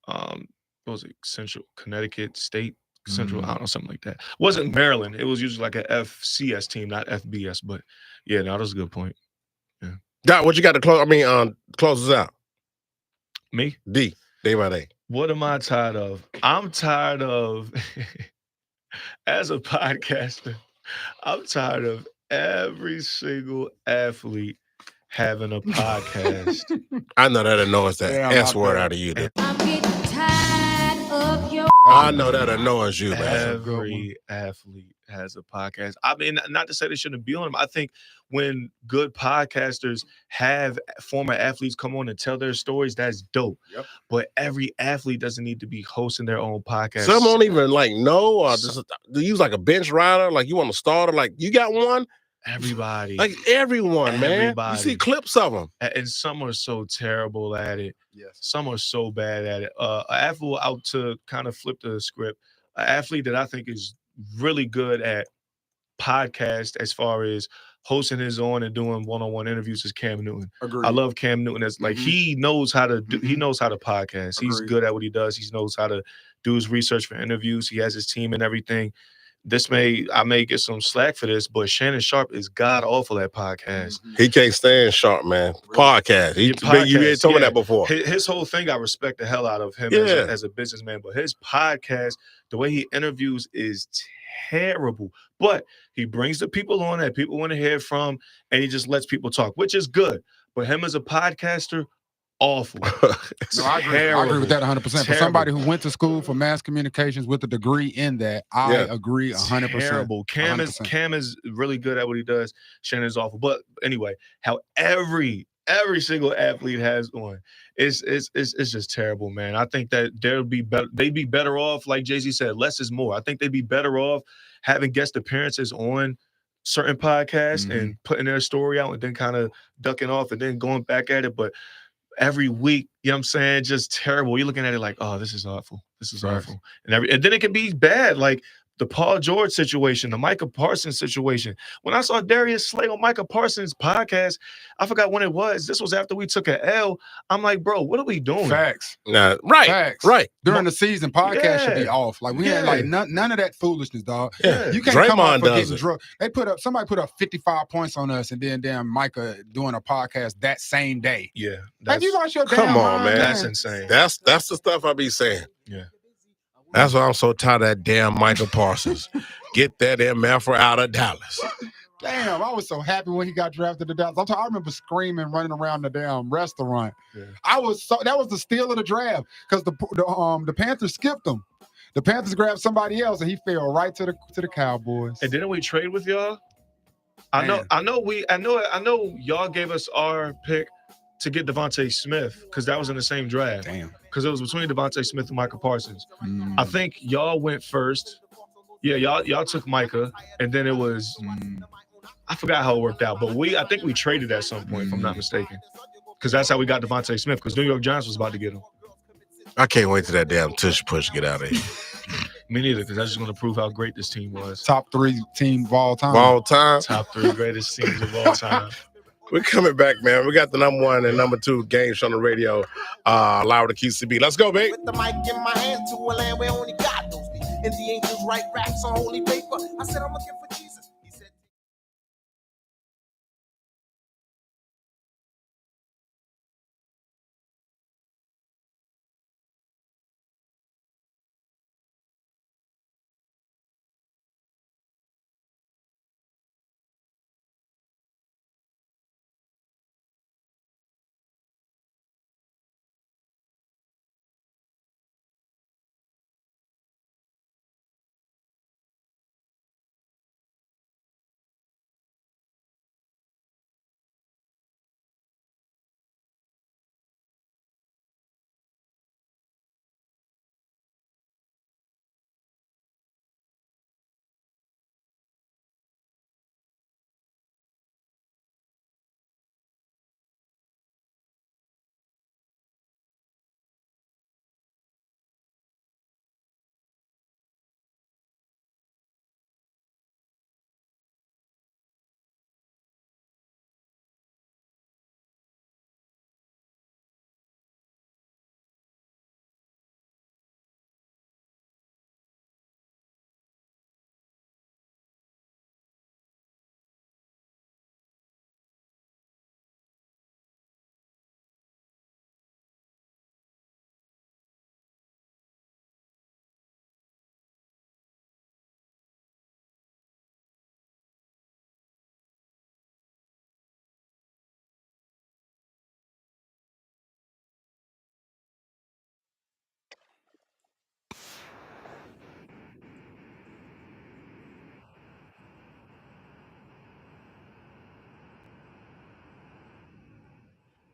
what was it, Central Connecticut State Central, I don't know, something like that. It wasn't Maryland. It was usually like a FCS team, not FBS. But yeah, no, that was a good point. Yeah. Doc, what you got to close us out? Me? Day by day. What am I tired of? I'm tired of, as a podcaster, I'm tired of every single athlete having a podcast. I know that annoys that S word out of you. I'm getting tired of your. I know that annoys you, man. Every athlete has a podcast. I mean, not to say they shouldn't be on them. I think when good podcasters have former athletes come on and tell their stories, that's dope. Yep. But every athlete doesn't need to be hosting their own podcast. Some don't even like know, or just use like a bench rider. Like you want to start, like you got one. Everybody, like everyone, man. You see clips of them, and some are so terrible at it. Yes. Some are so bad at it. An athlete out to kind of flip the script. An athlete that I think is really good at podcast as far as hosting his own and doing one-on-one interviews is Cam Newton. Agreed. I love Cam Newton. As like he knows how to do. He knows how to podcast. He's good at what he does. He knows how to do his research for interviews. He has his team and everything. I may get some slack for this, but Shannon Sharp is god awful at podcasts. He can't stand Sharp, man. Podcast. You told me that before. His whole thing, I respect the hell out of him as a businessman, but his podcast, the way he interviews is terrible. But he brings the people on that people want to hear from, and he just lets people talk, which is good. But him as a podcaster, awful. No, I agree with that 100%. For somebody who went to school for mass communications with a degree in that, I agree 100%. Terrible. Cam is really good at what he does. Shannon's awful. But anyway, how every single athlete has on, it's just terrible, man. I think that they'd be better off, like Jay-Z said, less is more. I think they'd be better off having guest appearances on certain podcasts and putting their story out and then kind of ducking off and then going back at it. But every week, you know what I'm saying? Just terrible. You're looking at it like, oh, this is awful. This is awful. And then it can be bad. Like the Paul George situation, the Micah Parsons situation. When I saw Darius Slay on Micah Parsons' podcast, I forgot when it was. This was after we took an L. I'm like, bro, what are we doing? Facts. Nah, right. Facts. Right. During the season, podcast should be off. Like we had like none of that foolishness, dog. Yeah. You can't come Draymond out for does getting drunk. Somebody put up 55 points on us, and then damn Micah doing a podcast that same day. Yeah. Have you lost your damn Come on, mind, man. That's insane. That's the stuff I be saying. Yeah. That's why I'm so tired of that damn Michael Parsons. Get that MF out of Dallas. Damn, I was so happy when he got drafted to Dallas. I remember screaming, running around the damn restaurant. Yeah. That was the steal of the draft because the Panthers skipped him. The Panthers grabbed somebody else and he fell right to the Cowboys. And didn't we trade with y'all? I know y'all gave us our pick to get Devontae Smith because that was in the same draft. Damn. Because it was between Devontae Smith and Micah Parsons. I think y'all went first. Yeah, y'all took Micah, and then it was I forgot how it worked out, but I think we traded at some point, if I'm not mistaken. Because that's how we got Devontae Smith, because New York Giants was about to get him. I can't wait till that damn tush push get out of here. Me neither, because that's just going to prove how great this team was. Top 3 team of all time. All time. Top 3 greatest teams of all time. We're coming back, man. We got the number 1 and number 2 games on the radio. Live with the QCB. Let's go, babe. With the mic in my hand to a land where only God knows me. And the angels write raps on holy paper. I said I'm looking for Jesus.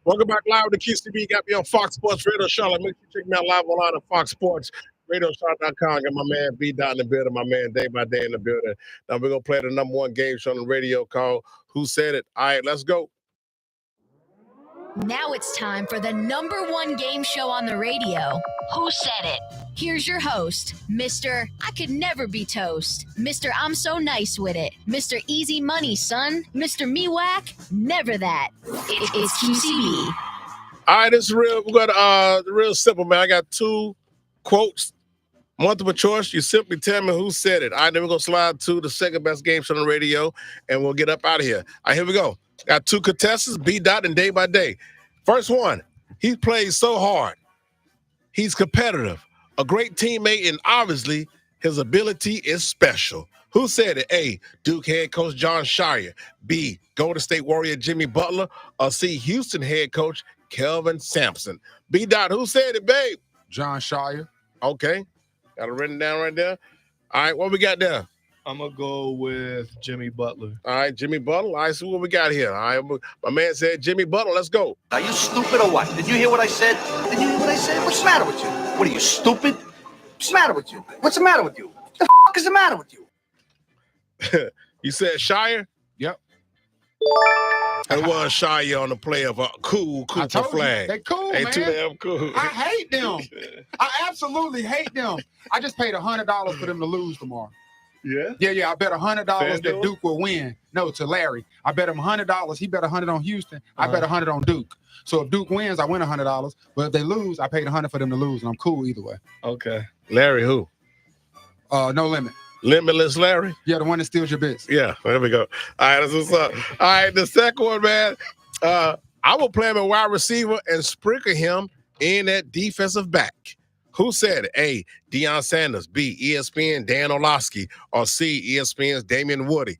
Welcome back live with the QCB. Got me on Fox Sports Radio Charlotte. Make sure you check me out live online at Fox Sports RadioSharp.com. Got my man B Dot in the building, my man Day by Day in the building. Now we're gonna play the #1 game show on the radio called Who Said It? All right, let's go. Now it's time for the #1 game show on the radio. Who said it? Here's your host, Mr. I Could Never Be Toast, Mr. I'm So Nice With It, Mr. Easy Money, son, Mr. Me Whack, never that. It's QCB. All right, this is real. We got real simple, man. I got 2 quotes, multiple choice. You simply tell me who said it. All right, then we're gonna slide to the second best game show on the radio, and we'll get up out of here. All right, here we go. Got 2 contestants, B Dot and Day by Day. First one, he plays so hard. He's competitive, a great teammate, and obviously his ability is special. Who said it? A, Duke head coach John Shire. B, Golden State Warrior Jimmy Butler. Or C, Houston head coach Kelvin Sampson. B Dot, who said it, babe? John Shire. Okay, got it written down right there. All right, what we got there? I'm going to go with Jimmy Butler. All right, Jimmy Butler. All right, so what we got here? All right, my man said Jimmy Butler. Let's go. Are you stupid or what? Did you hear what I said? Did you hear what I said? What's the matter with you? What are you, stupid? What's the matter with you? What's the matter with you? What the f*** is the matter with you? You said Shire? Yep. It was Shire on the play of a cool Cooper flag. They cool, They man. too damn cool. I hate them. I absolutely hate them. I just paid $100 for them to lose tomorrow. Yeah? Yeah. I bet $100 that FanDuel? Duke will win. No, to Larry. I bet him $100. He bet $100 on Houston. I bet $100 on Duke. So if Duke wins, I win $100. But if they lose, I paid $100 for them to lose, and I'm cool either way. Okay. Larry who? No limit. Limitless Larry? Yeah, the one that steals your bits. Yeah, there we go. All right, that's what's up. All right, the second one, man. I will play him a wide receiver and sprinkle him in at defensive back. Who said it? A, Deion Sanders. B, ESPN Dan Orlovsky. Or C, ESPN's Damian Woody.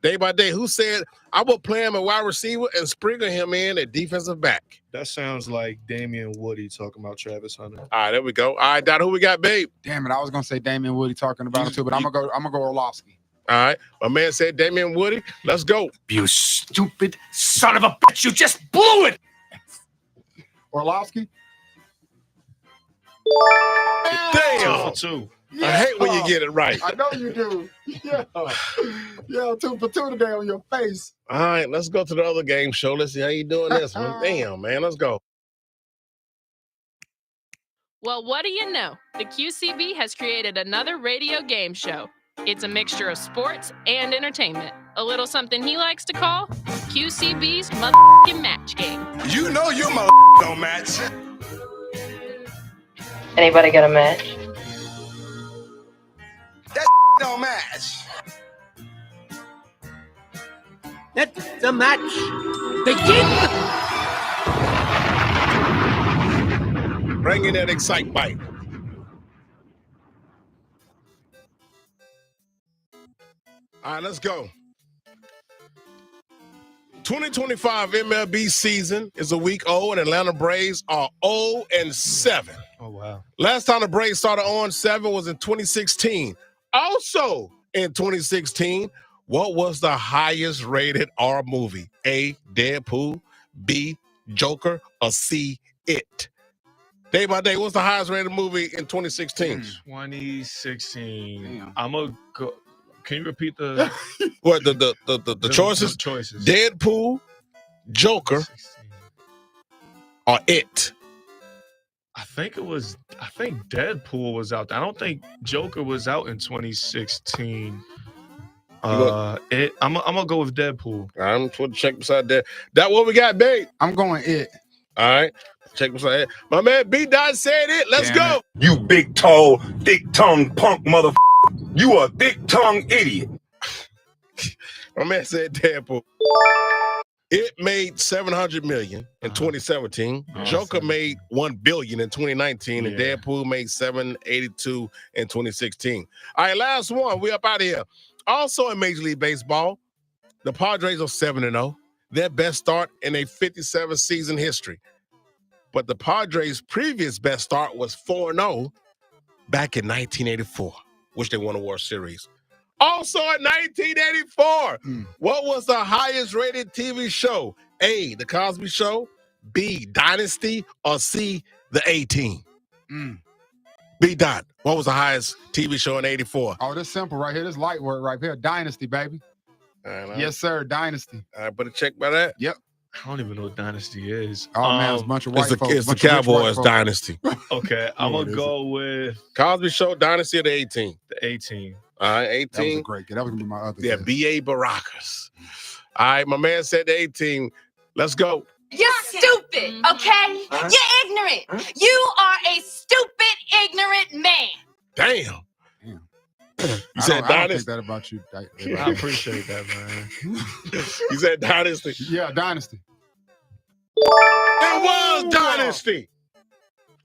Day by Day, who said I will play him a wide receiver and sprinkle him in at defensive back? That sounds like Damian Woody talking about Travis Hunter. All right, there we go. All right, Dot, who we got, babe? Damn it, I was gonna say Damian Woody talking about it too, but I'm gonna go Orlovsky. All right, my man said Damian Woody. Let's go. You stupid son of a bitch. You just blew it. Orlovsky? Damn. 2 for 2. I hate when you get it right. I know you do. Yeah. 2 for 2 today on your face. All right, let's go to the other game show. Let's see how you doing this one. Damn, man, let's go. Well, what do you know? The QCB has created another radio game show. It's a mixture of sports and entertainment. A little something he likes to call QCB's motherfucking match game. You know your motherfucker don't match. Anybody got a match? That don't match. Let the match begin. Bring in that excite bite. All right, let's go. 2025 MLB season is a week old, and Atlanta Braves are 0-7. Oh, wow. Last time the Braves started 0-7 was in 2016. Also in 2016, what was the highest rated R movie? A, Deadpool, B, Joker, or C, It? Day by Day, what's the highest rated movie in 2016? 2016. Damn. I'm going to go. Can you repeat the What, the choices? The choices. Deadpool, Joker, 16. or It? I think Deadpool was out there. I don't think Joker was out in 2016. I'm gonna go with Deadpool. I'm going to check beside that. That what we got, babe? I'm going It. All right. Check beside it. My man B Dot said it. Let's go. You big, tall, thick-tongued punk motherfucker. You a thick-tongued idiot. My man said Deadpool. It made $700 million in 2017. Joker made $1 billion in 2019, and Yeah. Deadpool made $782 in 2016. All right, last one. We up out of here. Also in Major League Baseball, the Padres are 7-0. Their best start in a 57-season history. But the Padres' previous best start was 4-0 back in 1984, which they won a World Series. Also in 1984, what was the highest rated TV show? A, The Cosby Show, B, Dynasty, or C, the A-Team? Mm. B. Dot, what was the highest TV show in 84? Oh, this simple right here. This light work right here. Dynasty, baby. Yes, sir. Dynasty. I put a check by that. Yep. I don't even know what Dynasty is. Oh, man, it's a bunch of white folks. It's the Cowboys Dynasty. Okay, I'm going to go with Cosby Show, Dynasty, or the A-Team? the A-Team. All right, 18. That was a great game. That was going to be my other guess. B.A. Baracus. All right, my man said the 18. Let's go. You're stupid, okay? You're ignorant. You are a stupid, ignorant man. Damn. You said I don't Dynasty? think that about you. I appreciate that, man. You said Dynasty? Yeah, Dynasty. It was Dynasty.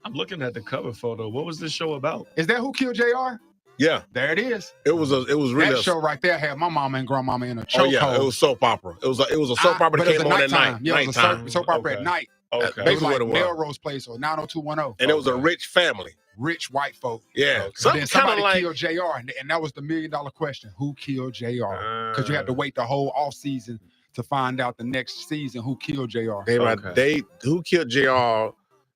I'm looking at the cover photo. What was this show about? Is that Who Killed JR? Yeah. There it is. It was really that show right there had my mama and grandmama in a chokehold. Oh yeah, it was soap opera. It was a soap opera that came on at night. Yeah, it was a soap opera at night. Okay. It was Basically like what it was. Melrose Place or 90210. And it was a rich family. Rich white folk. Yeah. And then somebody killed JR, and that was the $1 million question. Who killed JR? Because you had to wait the whole off season to find out the next season who killed JR. Who killed JR?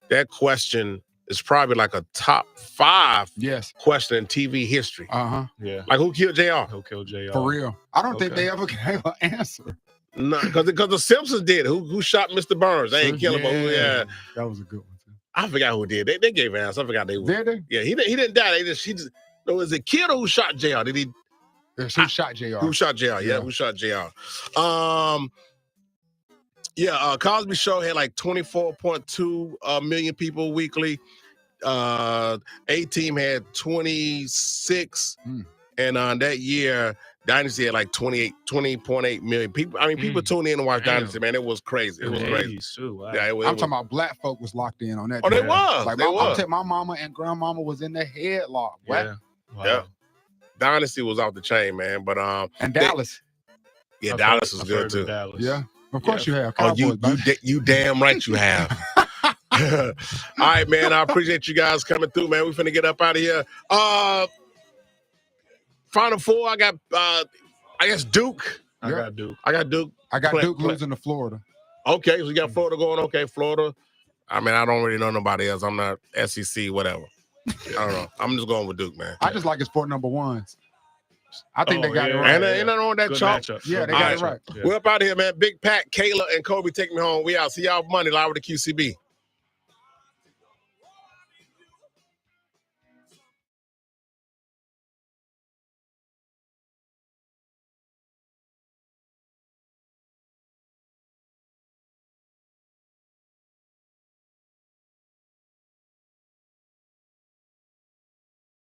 That question is probably like a top 5 question in TV history. Yeah. Like who killed JR? Who killed JR? For real. I don't think they ever gave an answer. No, because the Simpsons did. Who shot Mr. Burns? They ain't kill him, but that was a good one too. I forgot who did. They gave an answer. I forgot they did they? Yeah, he didn't die. No, was it kid or who shot JR? Did he? Who shot JR? Who shot JR? Yeah, who shot JR? Cosby Show had like 24.2 million people weekly. A-Team had 26, and that year Dynasty had like 20.8 million people. I mean, people tuned in to watch Dynasty, man. It was crazy. It was crazy. Wow. Yeah, I'm talking about black folk was locked in on that. Oh, they was. Like my mama and grandmama was in the headlock. Yeah. Wow. Yeah. Dynasty was off the chain, man. But and Dallas. Dallas is good too. Dallas. Yeah. Of course you have. You damn right you have. All right, man. I appreciate you guys coming through, man. We finna get up out of here. Final four. I got I guess Duke. I got Duke. I got Duke losing to Florida. Okay, so you got Florida going. Okay, Florida. I mean, I don't really know nobody else. I'm not SEC, whatever. I don't know. I'm just going with Duke, man. I just like his 4 number ones. I think they got it right. And ain't nothing wrong with that Good chalk. matchup. Yeah, they got it right. We're up out of here, man. Big Pat, Kayla, and Kobe, take me home. We out. See y'all Monday live with the QCB.